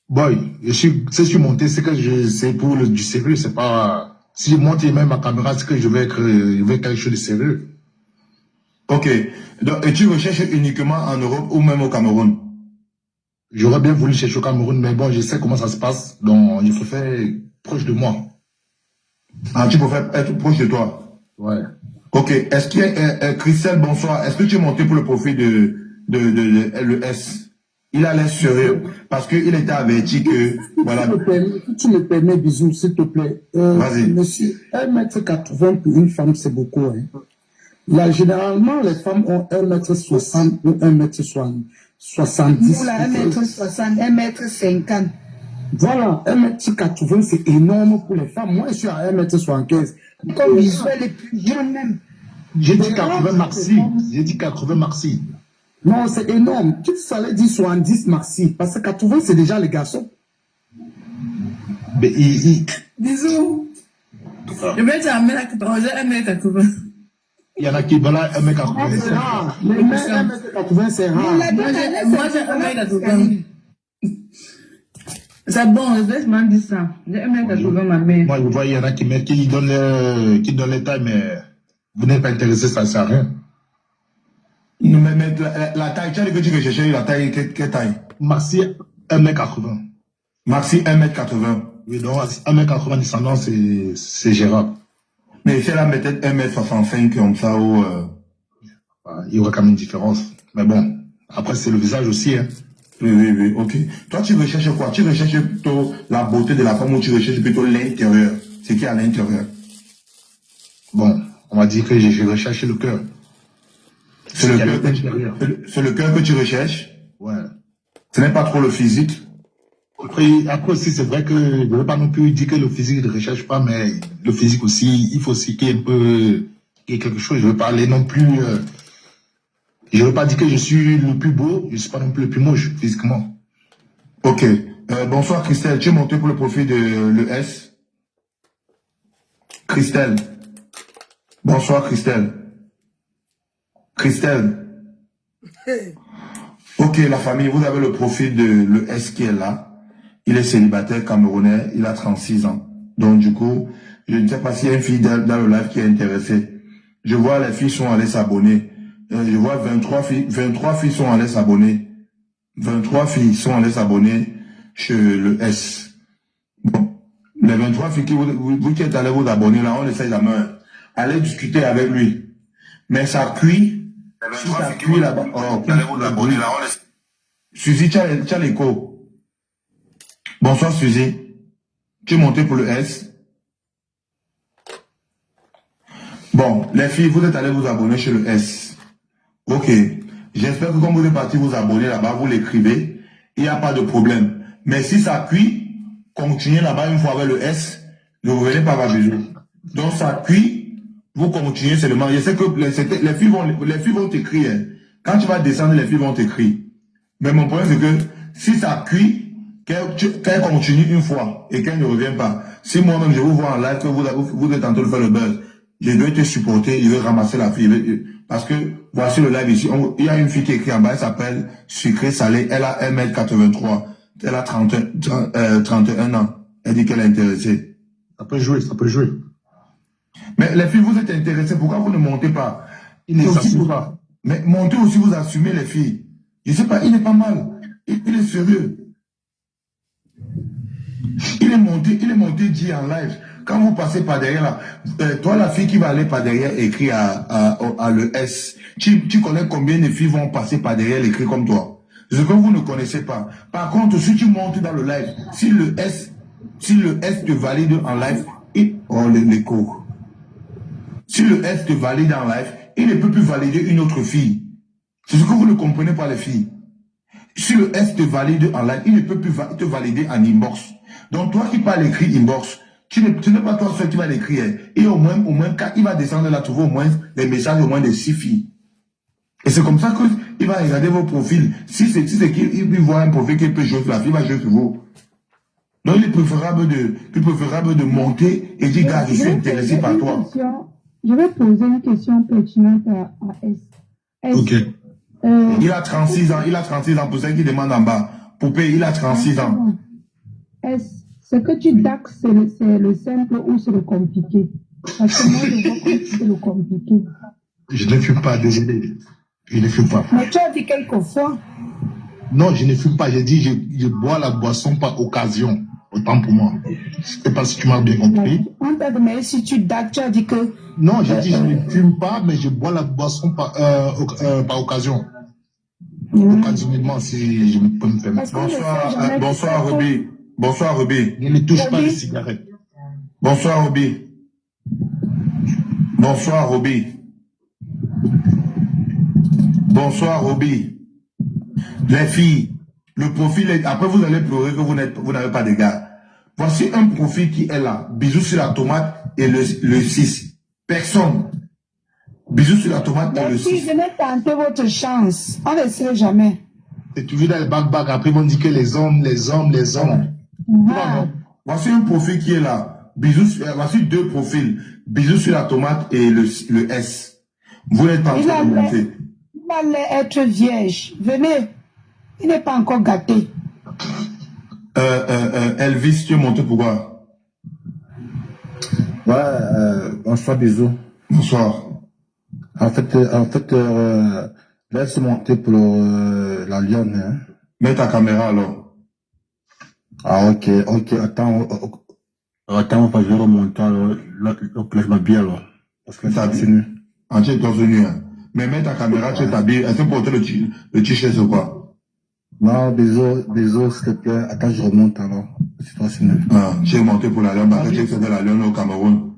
Boy, si je suis monté, c'est que c'est pour du sérieux, c'est pas... Si je monte même ma caméra, c'est que je vais quelque chose de sérieux. Ok. Donc, et tu recherches uniquement en Europe ou même au Cameroun? J'aurais bien voulu chercher au Cameroun, mais bon, je sais comment ça se passe, donc il faut faire proche de moi. Ah, tu préfères être proche de toi? Ouais. Ok. Est-ce qu'il y a... Christelle, bonsoir. Est-ce que tu es monté pour le profil de le S? Il a l'air sérieux parce qu'il était averti que... Voilà. Si tu me permets, bisous, s'il te plaît. Vas-y. Monsieur, 1m80 pour une femme, c'est beaucoup. Hein. Là, généralement, les femmes ont 1m60 ou 1m70. Voilà, 1m60, 1m50. Voilà, 1m80, c'est énorme pour les femmes. Moi, je suis à 1m75. Comme bisous, elle est plus jeune même. J'ai dit 80 maxi. J'ai dit 80 maxi. Non, c'est énorme. Tu savais dire 70 maxi. Parce que 80, c'est déjà les garçons. Mais Bisous. Je vais dire à 1m80. Il y en a qui veulent 1m80. C'est rare. Mais 1m80, c'est rare. Moi, j'ai 1m80. C'est bon, laisse-moi dire ça. J'ai 1m80, ma mère. Moi, vous voyez, il y en a qui donnent les tailles, mais vous n'êtes pas intéressé, ça ne sert à rien. Mais la taille, tu as dit que tu recherchais la taille, quelle taille? Maxi 1m80. Maxi 1m80. Oui, donc 1m80 descendant, c'est gérable. Mais si elle a peut-être 1m65 comme ça, ou... Il y aura quand même une différence. Mais bon, après, c'est le visage aussi. Hein. Oui, ok. Toi, tu recherches quoi? Tu recherches plutôt la beauté de la femme ou tu recherches plutôt l'intérieur? C'est qui à l'intérieur? Bon, on va dire que je recherche le cœur. C'est le cœur que tu recherches? Ouais. Ce n'est pas trop le physique? Après aussi, c'est vrai que je ne veux pas non plus dire que le physique ne recherche pas, mais le physique aussi, il faut aussi qu'il y ait un peu quelque chose. Je ne veux pas aller non plus... je ne veux pas dire que je suis le plus beau, je ne suis pas non plus le plus moche physiquement. Ok. Bonsoir Christelle, tu es monté pour le profil de le S? Christelle. Bonsoir Christelle. Christelle. Ok, la famille, vous avez le profil de le S qui est là. Il est célibataire camerounais, il a 36 ans. Donc du coup, je ne sais pas s'il y a une fille dans le live qui est intéressée. Je vois les filles sont allées s'abonner. Je vois 23 filles sont allées s'abonner. 23 filles sont allées s'abonner chez le S. Bon, les 23 filles vous qui êtes allées vous abonner là, on essaie la main. Allez discuter avec lui. Mais ça cuit. Si ça cuit là-bas. Oh, allez vous abonner là. Suzy, tu as l'écho. Bonsoir Suzy. Tu es monté pour le S. Bon, les filles, vous êtes allées vous abonner chez le S. Ok. J'espère que quand vous êtes parti vous abonner là-bas, vous l'écrivez. Il n'y a pas de problème. Mais si ça cuit, continuez là-bas une fois avec le S. Ne revenez pas à Bijou. Donc ça cuit, vous continuez seulement. Je sais que les filles vont t'écrire. Hein. Quand tu vas descendre, les filles vont t'écrire. Mais mon problème c'est que si ça cuit, qu'elle continue une fois et qu'elle ne revient pas. Si moi-même je vous vois en live que vous êtes en train de faire le buzz, je dois te supporter, je vais ramasser la fille. Parce que voici le live ici. Il y a une fille qui écrit en bas, elle s'appelle Sucré Salé. Elle a 1m83. Elle a 31 ans. Elle dit qu'elle est intéressée. Ça peut jouer, ça peut jouer. Mais les filles, vous êtes intéressées. Pourquoi vous ne montez pas? Il ne s'assume pas. Mais montez aussi, vous assumez les filles. Je sais pas, il est pas mal. Il est sérieux. Il est monté dit en live. Quand vous passez par derrière là, toi la fille qui va aller par derrière écrire à le S, tu connais combien de filles vont passer par derrière l'écrit comme toi? Ce que vous ne connaissez pas. Par contre, si tu montes dans le live, si le S te valide en live, l'écho. Si le S te valide en live, il ne peut plus valider une autre fille. C'est ce que vous ne comprenez pas les filles. Si le S te valide en live, il ne peut plus te valider en inbox. Donc toi qui parles écrit inbox, ce n'est pas toi seul qui va l'écrire. Et au moins, quand il va descendre là, trouver au moins les messages au moins de 6 filles. Et c'est comme ça qu'il va regarder vos profils. Si c'est qu'il voit un profil qui peut jouer sur la fille, il va jouer sur vous. Donc il est préférable de monter et dire, gars, je suis intéressé par toi. Je vais poser une question pertinente à S. Ok. Il a 36 ans, pour ceux qui demandent en bas. Poupée, il a 36 ans. Ce que tu daques, c'est le simple ou c'est le compliqué? Parce que moi, je vois que c'est le compliqué. Je ne fume pas, désolé. Je ne fume pas. Mais tu as dit quelquefois. Non, je ne fume pas. J'ai dit, je bois la boisson par occasion. Autant pour moi. Je ne sais pas si tu m'as bien compris. On t'a demandé si tu dates, tu as dit que... Non, j'ai dit, je ne fume pas, mais je bois la boisson par occasion. Occasionnellement, si je peux me permettre. Bonsoir, Ruby. Bonsoir, Ruby. Je ne touche pas les cigarettes. Bonsoir, Ruby. Bonsoir, Ruby. Bonsoir, Ruby. Les filles, le profil est... Après, vous allez pleurer que vous n'avez pas de gars. Voici un profil qui est là. Bisous sur la tomate et le 6. Personne. Bisous sur la tomate et le 6. Si venez tenter votre chance, on ne sait jamais. C'est toujours dans les back. Après, ils vont dire que les hommes. Voici un profil qui est là. Voici 2 profils. Bisous sur la tomate et le S. Vous n'êtes pas en train de monter. Il va être vierge. Venez. Il n'est pas encore gâté. Elvis, tu es monté pourquoi? Ouais, bonsoir, bisous. Bonsoir. En fait, laisse monter pour la lionne. Hein. Mets ta caméra alors. Ah, ok, attends, je vais remonter le placement bien alors. Parce que ça continue. Tu es venu, hein. Mais mets ta caméra, tu t'habilles. Est-ce que pour porter le t-shirt ou quoi? Non, bisous, s'il te plaît. Attends, je remonte alors. Tu es monté pour la lionne, parce que tu sais que c'est la lionne au Cameroun.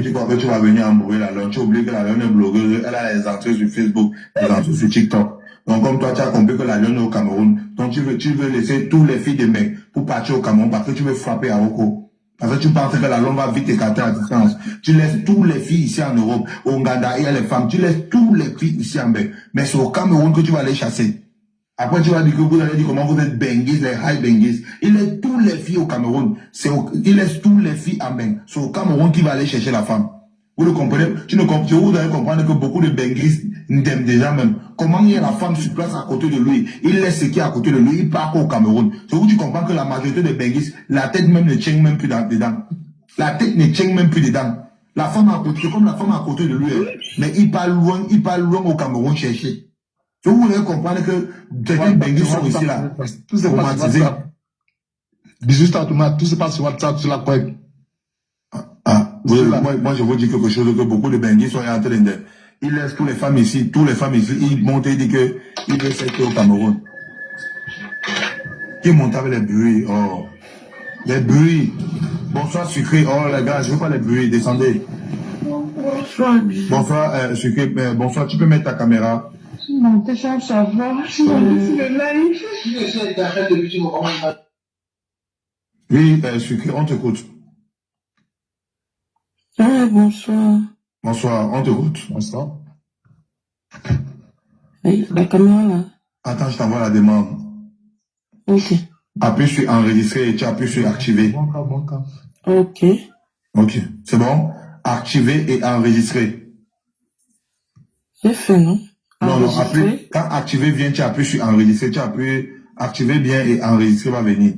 Tu crois que tu vas venir embrouiller la lionne. Tu oublies que la lionne est blogueuse. Elle a les entrées sur Facebook, les entrées sur TikTok. Donc, comme toi, tu as compris que la lionne est au Cameroun. Donc, tu veux laisser tous les filles de mecs pour partir au Cameroun parce que tu veux frapper à Oko. Parce que tu penses que la lionne va vite écarter à distance. Tu laisses toutes les filles ici en Europe. Au Ouganda, il y a les femmes. Tu laisses toutes les filles ici en Belgique. Mais c'est au Cameroun que tu vas les chasser. Après, tu vas dire que vous allez dire comment vous êtes benguis, les high benguis. Il laisse toutes les filles au Cameroun. Il laisse toutes les filles en Beng. C'est au Cameroun qui va aller chercher la femme. Vous le comprenez? Vous allez comprendre que beaucoup de benguis n'aiment déjà même. Comment il y a la femme sur place à côté de lui? Il laisse ce qui est à côté de lui. Il part au Cameroun. C'est où tu comprends que la majorité des benguis, la tête même ne tient même plus dedans. La tête ne tient même plus dedans. La femme à côté, c'est comme la femme à côté de lui. Mais il part loin au Cameroun chercher. Vous voulez comprendre que certains benguis sont ici là. Tout se passe sur WhatsApp. Bisous sur la tomate, tout se passe sur WhatsApp, sur la web. Moi, je vous dis quelque chose que beaucoup de benguis sont en train il laisse toutes les femmes ici, il monte et dit que il veut s'être au Cameroun. Qui monte avec les bruits, oh. Les bruits. Bonsoir, sucré. Oh, les gars, je veux pas les bruits, descendez. Bonsoir, Bijou. Bonsoir, sucré. Bonsoir, tu peux mettre ta caméra. Non, t'es ça va. Je suis le live. Oui, sucré, on t'écoute. Ah, bonsoir. Bonsoir, on t'écoute. Bonsoir. Oui, la caméra là. Attends, je t'envoie la demande. Ok. Appuie sur enregistrer et tu appuies sur activer. Ok. Ok, c'est bon? Activer et enregistrer. J'ai fait, non? Non, appuie. Quand activer vient, tu appuies sur enregistrer. Tu appuies activer bien et enregistrer va venir.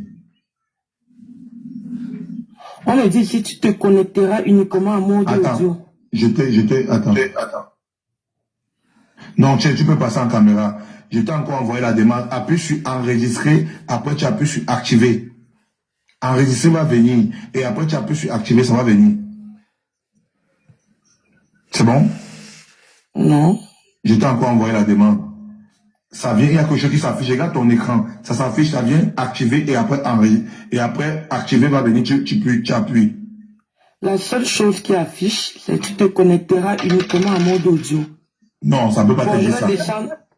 On me dit si tu te connecteras uniquement à mode audio. Attends. Non, tu peux passer en caméra. Je t'ai encore envoyé la demande. Appuie sur enregistrer. Après, tu appuies sur activer. Enregistrer va venir. Et après, tu appuies sur activer, ça va venir. C'est bon? Non. Je t'ai encore envoyé la demande. Ça vient, il y a quelque chose qui s'affiche. Regarde ton écran. Ça s'affiche, ça vient activer et après enregistrer. Et après, activer va venir, tu appuies. La seule chose qui affiche, c'est que tu te connecteras uniquement à mode audio. Non, ça ne peut pas te dire ça.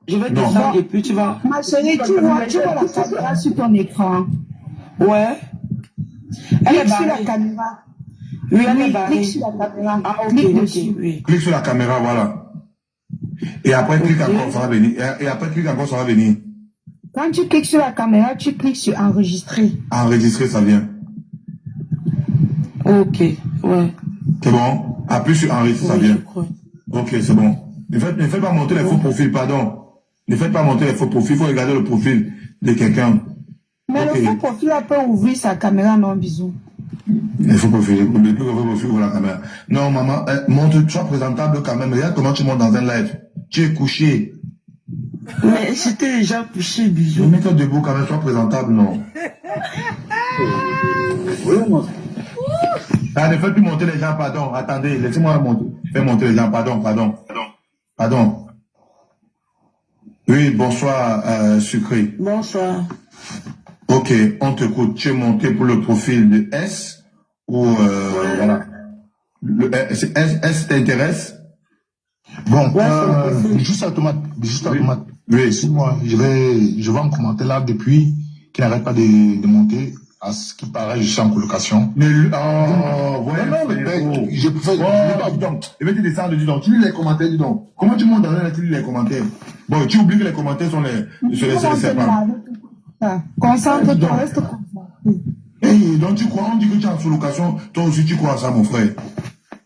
Je vais descendre et puis tu vas... Ma chérie, tu vois la caméra sur ton écran. Ouais. Elle est Clique sur la barrée. caméra. Oui, elle est barrée. Clique sur la caméra. Ah, ok, Clique ok, dessus. oui. Clique sur la caméra, voilà. Et après, clique encore, ça va venir. Et après, clique encore, ça va venir. Quand tu cliques sur la caméra, tu cliques sur enregistrer. Enregistrer, ça vient. Ok, ouais. C'est bon? Appuie sur enregistrer, ça vient. Ok, c'est bon. Ne faites pas monter les faux profils, pardon. Ne faites pas monter les faux profils, il faut regarder le profil de quelqu'un. Mais le faux profil peut ouvrir sa caméra, non, bisous. Il faut profil, le plus gros profil ouvre la caméra. Non, maman, montre, sois présentable quand même. Regarde comment tu montes dans un live. Tu es couché. Mais j'étais déjà couché, bisous. Mets-toi debout quand même, sois présentable, non. Ah, ne faites plus monter les gens, pardon. Attendez, laissez-moi monter. Fais monter les gens, pardon. Oui, bonsoir, sucré. Bonsoir. Ok, on t'écoute. Tu es monté pour le profil de S ou voilà. Le S t'intéresse? Bon, juste automate. Oui. Moi, je vais en commenter là depuis qu'il n'arrête pas de monter. À ce qui paraît, je suis en colocation. Mais je peux donc. Et bien, tu descends, dis donc. Tu lis les commentaires, dis donc. Comment tu montes dans un tu lis les commentaires? Bon, tu oublies que les commentaires sont les serpents. Concentre-toi, reste concentré. Hey, donc tu crois, on dit que tu es en sous-location, toi aussi tu crois à ça, mon frère.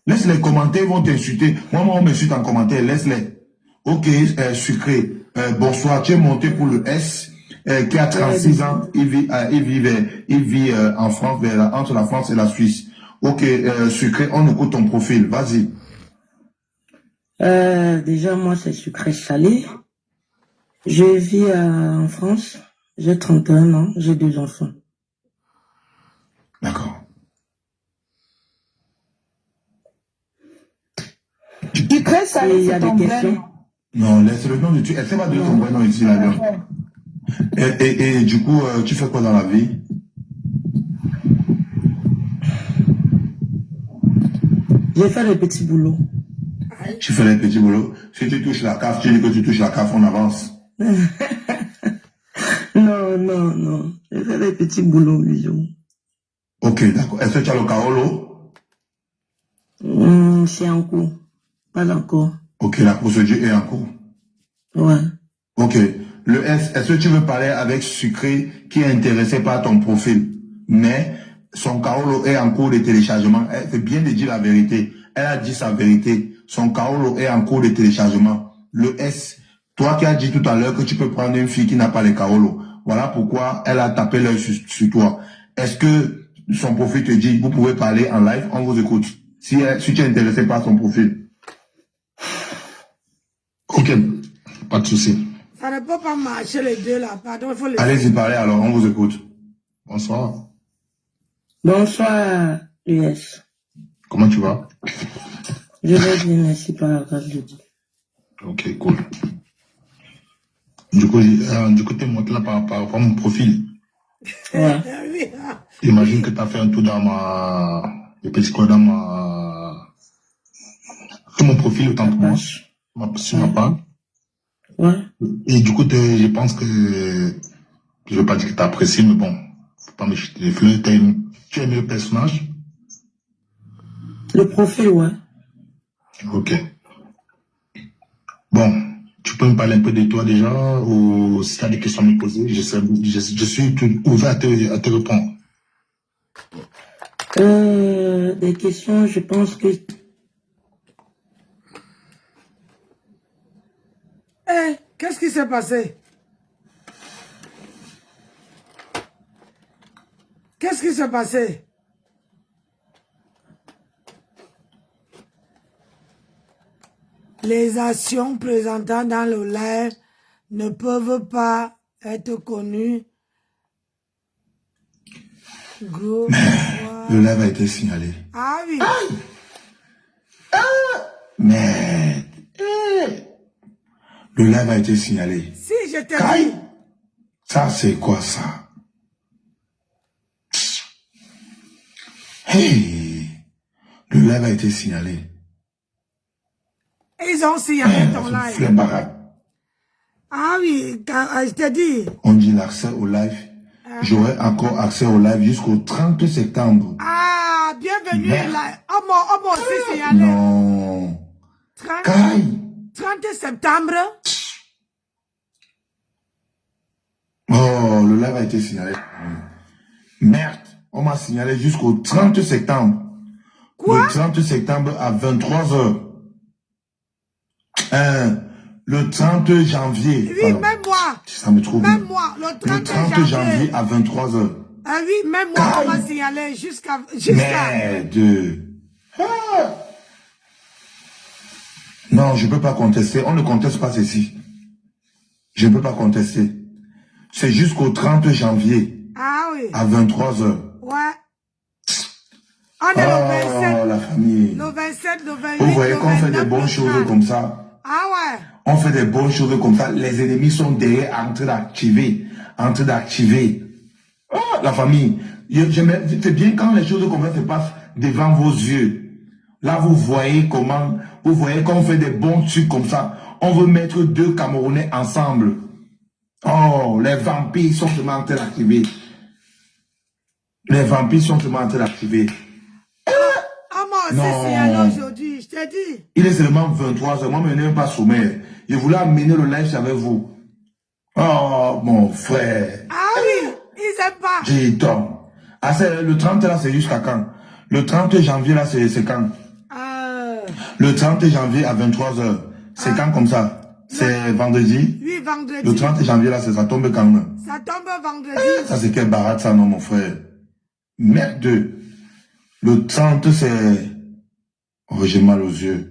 Laisse les commentaires, ils vont t'insulter. Moi, on m'insulte en commentaire, laisse-les. Ok, sucré. Bonsoir, tu es monté pour le S. Qui a 36 ans, il vit en France, entre la France et la Suisse. Ok, sucré, on écoute ton profil, vas-y. Déjà, moi, c'est sucré salé. Je vis en France, j'ai 31 ans, j'ai 2 enfants. D'accord. Sucré salé, il y a c'est ton des vrai questions. nom. Non, laisse le nom de tu. Elle sait pas donner ton vrai nom ici, là. Et du coup, tu fais quoi dans la vie? J'ai fait des petits boulots. Tu fais des petits boulots. Si tu touches la CAF, tu dis que tu touches la CAF, on avance. Non. J'ai fait des petits boulots, bisous. Ok, d'accord. Est-ce que tu as le Kaolo? C'est en cours. Pas encore. Ok, la procédure est en cours. Ouais. Ok. Le S, est-ce que tu veux parler avec Sucré qui est intéressé par ton profil? Mais son Kaolo est en cours de téléchargement. C'est bien de dire la vérité. Elle a dit sa vérité. Son Kaolo est en cours de téléchargement. Le S, toi qui as dit tout à l'heure que tu peux prendre une fille qui n'a pas les Kaolo. Voilà pourquoi elle a tapé l'œil sur toi. Est-ce que son profil te dit, vous pouvez parler en live, on vous écoute. Si tu es intéressé par son profil. Ok, pas de souci. Ça ne peut pas marcher les deux là, pardon, il faut les... Allez-y parler alors, on vous écoute. Bonsoir. Bonsoir, US. Comment tu vas? Je vais bien, merci par la grâce de Dieu. Ok, cool. Du coup, tu montres là par rapport à mon profil. Ouais. Imagine que tu as fait un tour dans tout mon profil autant pour moi. Sur ma page. Ouais. Et du coup, je pense que, je veux pas dire que tu apprécies, mais bon, faut pas me jeter les fleurs. Tu aimes le personnage? Le profil, ouais. Ok. Bon, tu peux me parler un peu de toi déjà, ou si tu as des questions à me poser, je suis tout ouvert à te répondre. Des questions, je pense que... Eh, qu'est-ce qui s'est passé? Qu'est-ce qui s'est passé? Les actions présentées dans le live ne peuvent pas être connues. Gros. Le live a été signalé. Ah oui. Merde. Le live a été signalé. Si, je t'ai dit. Ça, c'est quoi ça? Hey. Le live a été signalé. Ils ont signalé ton live. Ah oui, je t'ai dit. On dit l'accès au live. J'aurai encore accès au live jusqu'au 30 septembre. Ah, bienvenue là. Oh, moi aussi signalé. Non. 30 septembre. Oh, le live a été signalé. Merde. On m'a signalé jusqu'au 30 septembre. Quoi? Le 30 septembre à 23h. Le 30 janvier. Oui, même moi. Ça me trouve. Même moi, le 30 janvier à 23h. Ah oui, même moi, on m'a signalé jusqu'à... Merde. Non, je ne peux pas contester. On ne conteste pas ceci. Je ne peux pas contester. C'est jusqu'au 30 janvier. Ah oui. À 23h. Ouais. On est le 27. La famille. Le 27, le 28, vous voyez qu'on fait des 29, bonnes choses comme ça. Ah ouais. On fait des bonnes choses comme ça. Les ennemis sont derrière en train d'activer. Oh, la famille. C'est bien quand les choses comme ça se passent devant vos yeux. Là, vous voyez comment, qu'on fait des bons trucs comme ça. On veut mettre deux Camerounais ensemble. Oh, les vampires sont seulement en train d'activer. Les vampires sont seulement en train d'activer. Ah, moi aussi, c'est aujourd'hui, je t'ai dit. Il est seulement 23h. Moi, je n'ai même pas sommeil. Je voulais amener le live avec vous. Oh, mon frère. Ah oui, ils aiment pas. J'ai donc. Ah, le 30 là, c'est jusqu'à quand? Le 30 janvier là, c'est quand? Le 30 janvier à 23h. C'est quand comme ça? C'est vendredi? Oui, vendredi. Le 30 janvier là, ça tombe quand même? Ça tombe vendredi. Ça, c'est quelle barade ça, non, mon frère? Merde. Le 30, c'est... Oh, j'ai mal aux yeux.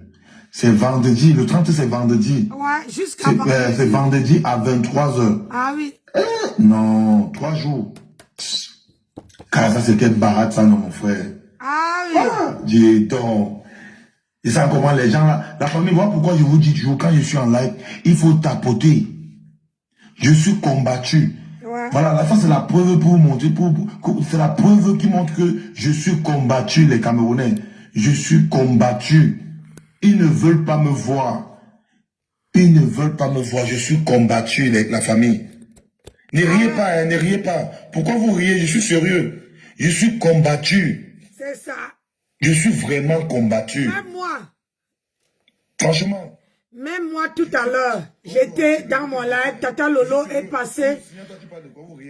C'est vendredi. Le 30, c'est vendredi. Ouais, jusqu'à vendredi. C'est vendredi à 23h. Ah oui. Non, 3 jours. Car ça, c'est quelle barade ça, non, mon frère? Ah oui. Dis donc. Et ça, comment les gens là... La famille, voilà pourquoi je vous dis toujours, quand je suis en live, il faut tapoter. Je suis combattu. Ouais. Voilà, ça c'est la preuve pour vous montrer, c'est la preuve qui montre que je suis combattu, les Camerounais. Je suis combattu. Ils ne veulent pas me voir. Ils ne veulent pas me voir. Je suis combattu, la famille. Ne riez pas, hein, ne riez pas. Pourquoi vous riez? Je suis sérieux. Je suis combattu. C'est ça. Je suis vraiment combattu. Même moi. Franchement. Même moi, tout à l'heure, j'étais dans mon live, Tata Lolo est passée.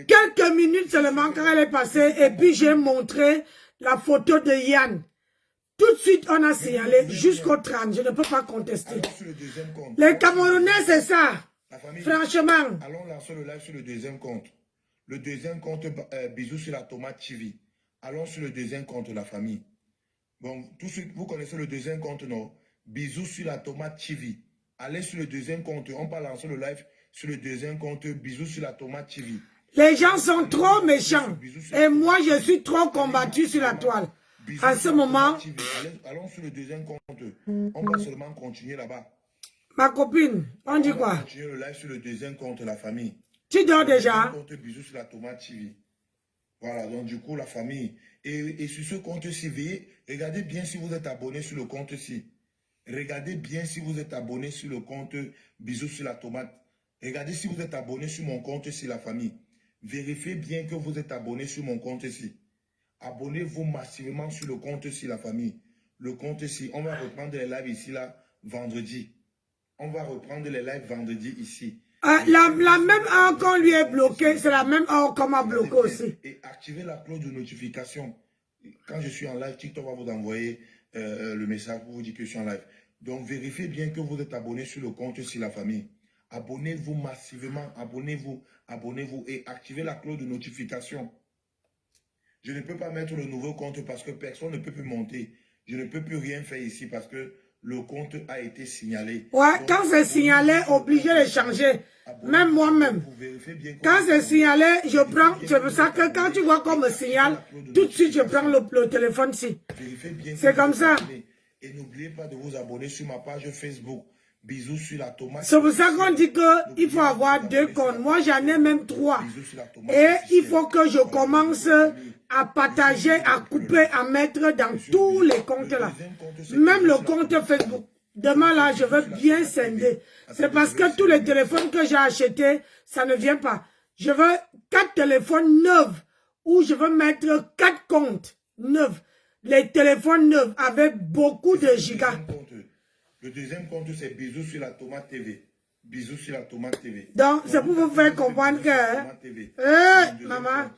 Quelques minutes seulement quand elle est passée, et puis j'ai montré la photo de Yann. Tout de suite, on a signalé jusqu'au 30. Je ne peux pas contester. Les Camerounais, c'est ça. Franchement. Allons lancer le live sur le deuxième compte. Le deuxième compte, bisous sur la tomate TV. Allons sur le deuxième compte, la famille. Bon, tout de suite, vous connaissez le deuxième compte, non? Bisous sur la tomate TV. Allez sur le deuxième compte. On va lancer le live sur le deuxième compte. Bisous sur la tomate TV. Les gens sont trop méchants. Et moi, je suis trop combattu sur la toile. En ce moment... Allons sur le deuxième compte. On va seulement continuer là-bas. Ma copine, on dit quoi? Continuer le live sur le deuxième compte, la famille. Tu dors déjà? Le compte Bisous sur la Tomate TV. Voilà, donc du coup, la famille. Et sur ce compte-ci, regardez bien si vous êtes abonné sur le compte-ci. Regardez bien si vous êtes abonné sur le compte Bisous sur la Tomate. Regardez si vous êtes abonné sur mon compte-ci, la famille. Vérifiez bien que vous êtes abonné sur mon compte-ci. Abonnez-vous massivement sur le compte-ci, la famille. Le compte-ci, on va reprendre les lives ici, là, vendredi. On va reprendre les lives vendredi ici. La même heure qu'on lui est bloqué, c'est la même heure qu'on m'a bloqué aussi. Et activez la cloche de notification. Quand je suis en live, TikTok va vous envoyer le message pour vous dire que je suis en live. Donc, vérifiez bien que vous êtes abonné sur le compte sur la famille. Abonnez-vous massivement, abonnez-vous et activez la cloche de notification. Je ne peux pas mettre le nouveau compte parce que personne ne peut plus monter. Je ne peux plus rien faire ici parce que le compte a été signalé. Ouais, donc, quand c'est signalé, obligé de changer. Même moi-même. Quand c'est signalé, je prends. C'est pour ça que quand tu vois qu'on me signale, tout de suite je prends le téléphone-ci. C'est comme ça. Et n'oubliez pas de vous abonner sur ma page Facebook. Bisous sur la Tomate. C'est pour ça qu'on dit qu'il faut avoir 2 comptes. Moi, j'en ai même 3. Et il faut que je commence à partager, à couper, à mettre dans tous les comptes là. Même le compte Facebook. Demain là, je veux bien scinder. C'est parce que tous les téléphones que j'ai achetés, ça ne vient pas. Je veux 4 téléphones neufs où je veux mettre 4 comptes neufs. Les téléphones neufs avec beaucoup de gigas. Le deuxième compte, c'est Bisous sur la Tomate TV. Bisous sur la Tomate TV. Donc, c'est pour vous faire comprendre que... maman.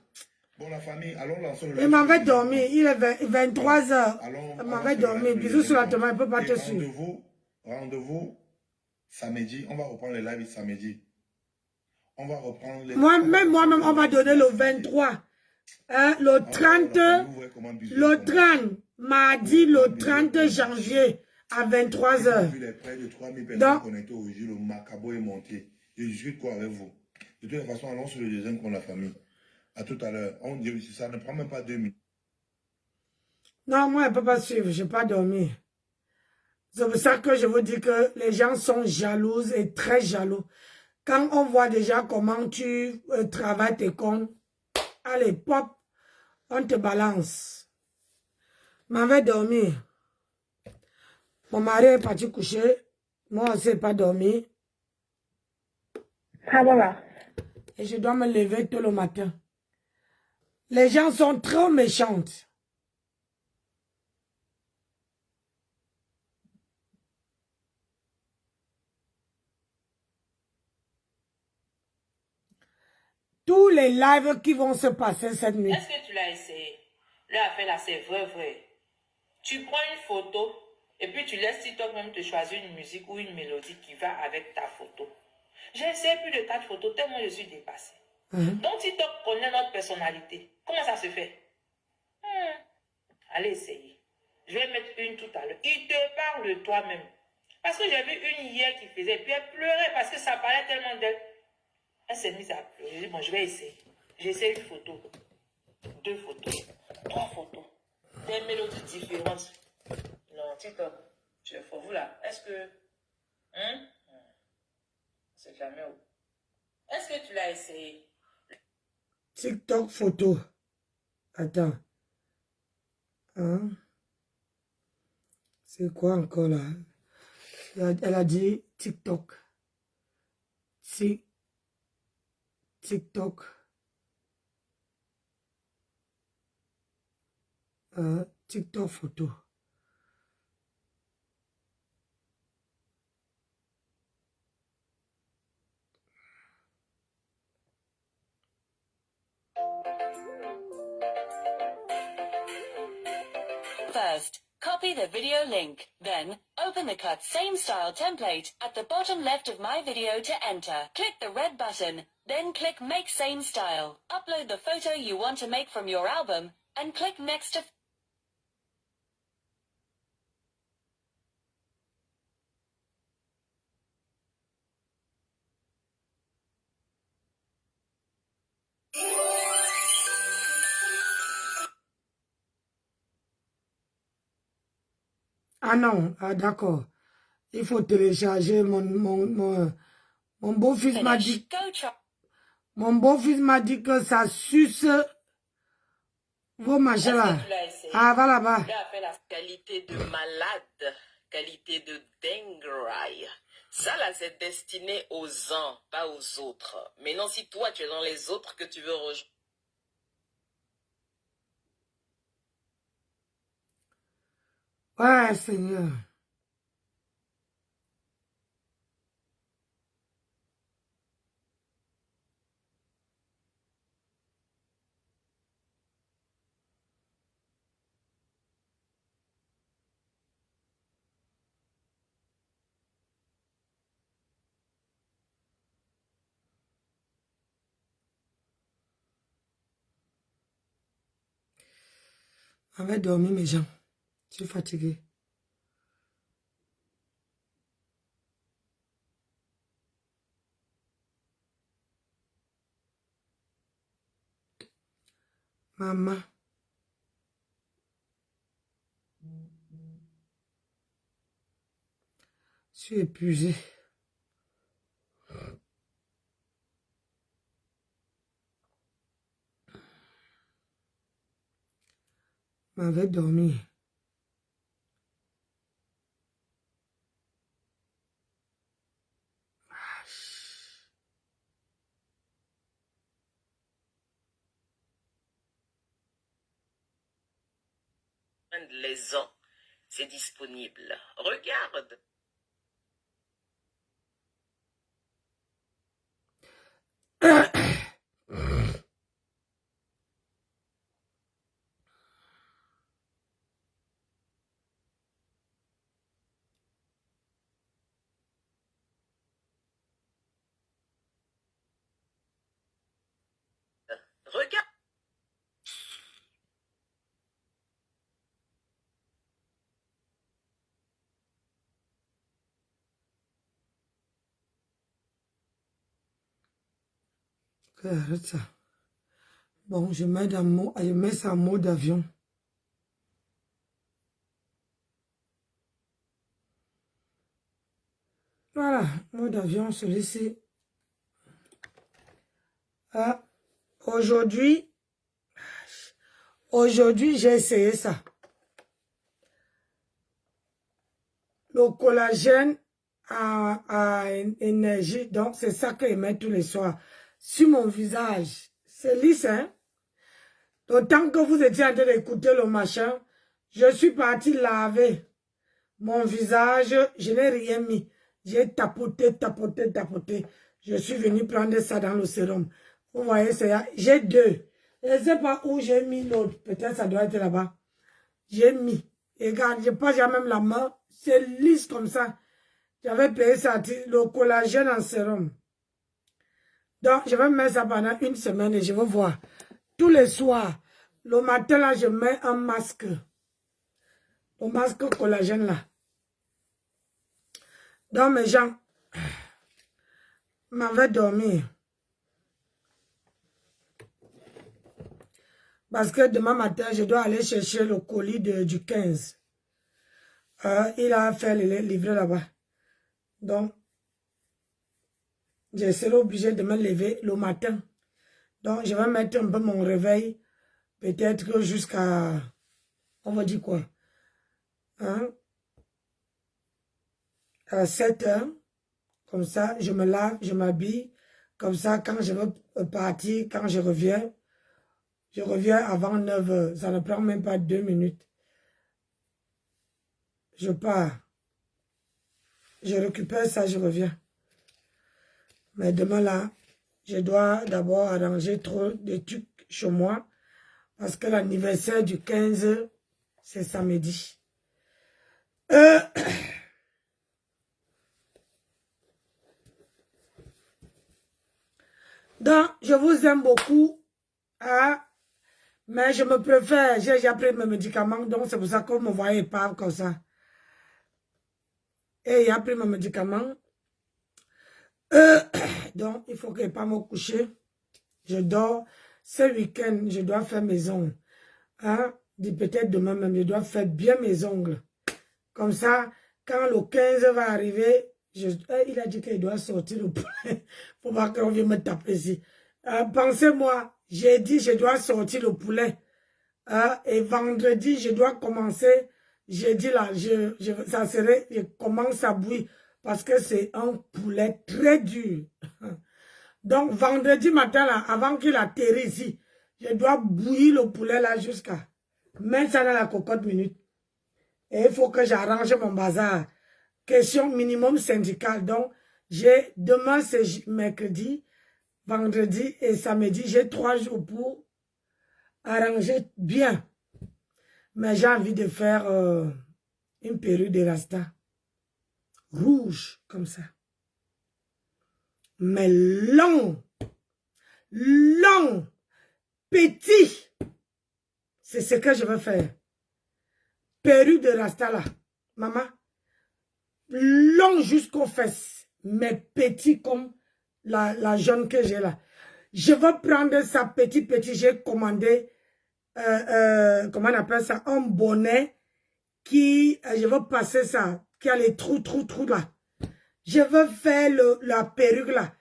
Bon, la famille, allons lancer le... Il m'avait dormi. Il est 23 h. Il m'avait dormi. Bisous sur la tomate, il ne peut pas te suivre. Rendez-vous samedi. On va reprendre les lives samedi. On va reprendre les... Même moi-même, on m'a donné le 23. Le 30, mardi, le 30 janvier. À 23 h. Vu les près de 3000 personnes connectées aujourd'hui, le macabo est monté. Je discute quoi avec vous? De toute façon, allons sur le deuxième compte la famille. À tout à l'heure. On dit ça ne prend même pas 2 minutes. Non, moi, je ne peux pas suivre. Je n'ai pas dormi. C'est pour ça que je vous dis que les gens sont jalouses et très jaloux. Quand on voit déjà comment tu travailles tes comptes, allez, pop, on te balance. Je m'avais dormi. Mon mari est parti coucher. Moi aussi, je n'ai pas dormi. Et je dois me lever tôt le matin. Les gens sont trop méchantes. Tous les lives qui vont se passer cette nuit. Est-ce que tu l'as essayé? L'affaire là, c'est vrai. Tu prends une photo et puis tu laisses TikTok même te choisir une musique ou une mélodie qui va avec ta photo. J'ai essayé plus de 4 photos tellement je suis dépassée. Donc TikTok connaît notre personnalité. Comment ça se fait? Allez essayer. Je vais mettre une tout à l'heure. Il te parle de toi-même. Parce que j'ai vu une hier qui faisait, puis elle pleurait parce que ça parlait tellement d'elle. Elle s'est mise à pleurer. J'ai dit, bon, je vais essayer. J'ai essayé une photo, 2 photos, 3 photos. Des mélodies différentes. Non, TikTok, tu es faux. Vous là, est-ce que... C'est jamais où. Est-ce que tu l'as essayé? TikTok photo. Attends. C'est quoi encore là? Elle a dit TikTok. TikTok. TikTok photo. First, copy the video link. Then, open the cut same style template at the bottom left of my video to enter. Click the red button, then click make same style. Upload the photo you want to make from your album, and click next to... Ah non, d'accord. Il faut télécharger mon beau-fils m'a dit. Mon beau-fils m'a dit que ça suce vos machins là. Ah, va là-bas. Tu as fait la qualité de malade, qualité de dingue. Ça là, c'est destiné aux uns, pas aux autres. Maintenant, si toi, tu es dans les autres que tu veux rejoindre. Ouais, Seigneur. On va dormir, mes gens. Je suis fatigué. Maman. Je suis épuisé. M'avait dormi. Les uns, c'est disponible. Regarde. Regarde. Arrête ça. Bon, je mets ça en mode avion. Voilà, mode avion, celui-ci. Ah, aujourd'hui, j'ai essayé ça. Le collagène à énergie, donc c'est ça que je mets tous les soirs. Sur mon visage, c'est lisse, hein? Donc, tant que vous étiez en train d'écouter le machin, je suis partie laver mon visage, je n'ai rien mis. J'ai tapoté. Je suis venu prendre ça dans le sérum. Vous voyez, j'ai deux. Je ne sais pas où j'ai mis l'autre. Peut-être ça doit être là-bas. J'ai mis. Et regarde, je passe même la main. C'est lisse comme ça. J'avais payé ça, le collagène en sérum. Donc, je vais mettre ça pendant une semaine et je vais voir. Tous les soirs, le matin, là, je mets un masque. Le masque collagène, là. Donc, mes gens, m'avait dormi. Parce que demain matin, je dois aller chercher le colis du 15. Il a fait le livrer là-bas. Donc, je serai obligé de me lever le matin. Donc, je vais mettre un peu mon réveil. Peut-être jusqu'à... On va dire quoi? Hein? À 7 heures. Comme ça, je me lave, je m'habille. Comme ça, quand je veux partir, quand je reviens avant 9 heures. Ça ne prend même pas 2 minutes. Je pars. Je récupère ça, je reviens. Mais demain là, je dois d'abord arranger trop de trucs chez moi. Parce que l'anniversaire du 15, c'est samedi. Donc, je vous aime beaucoup. Hein? Mais je me préfère. J'ai déjà pris mes médicaments. Donc, c'est pour ça que vous me voyez pas comme ça. Et il a pris mes médicaments. Donc, il faut que je ne pas me coucher. Je dors. Ce week-end, je dois faire mes ongles. Hein? Peut-être demain même, je dois faire bien mes ongles. Comme ça, quand le 15 va arriver, il a dit qu'il doit sortir le poulet. Faut pas qu'on vienne me taper ici. Pensez-moi, j'ai dit je dois sortir le poulet. Et vendredi, je dois commencer. J'ai dit là, je commence à bouillir parce que c'est un poulet très dur. Donc, vendredi matin, là, avant qu'il atterrisse ici, je dois bouillir le poulet là jusqu'à mettre ça dans la cocotte minute. Et il faut que j'arrange mon bazar. Question minimum syndicale. Donc, demain c'est mercredi, vendredi et samedi, j'ai 3 jours pour arranger bien. Mais j'ai envie de faire une perruque de rasta. Rouge, comme ça. Mais long. Long. Petit. C'est ce que je veux faire. Perruque de rasta là. Maman. Long jusqu'aux fesses. Mais petit comme la jaune que j'ai là. Je veux prendre ça petit. J'ai commandé, comment on appelle ça, un bonnet qui, je veux passer ça, qui a les trous là. Je veux faire la perruque là.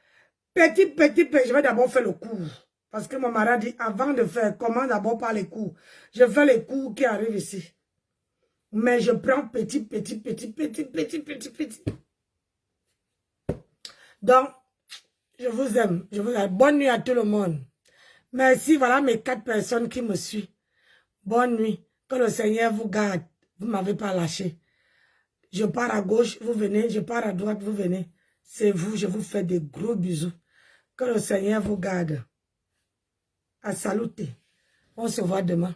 Petit, je vais d'abord faire le cours. Parce que mon mari dit, avant de faire, commence d'abord par les cours. Je fais les cours qui arrivent ici. Mais je prends petit. Donc, je vous aime. Bonne nuit à tout le monde. Merci, voilà mes 4 personnes qui me suivent. Bonne nuit. Que le Seigneur vous garde. Vous ne m'avez pas lâché. Je pars à gauche, vous venez. Je pars à droite, vous venez. C'est vous, je vous fais des gros bisous. Que le Seigneur vous garde. À saluter. On se voit demain.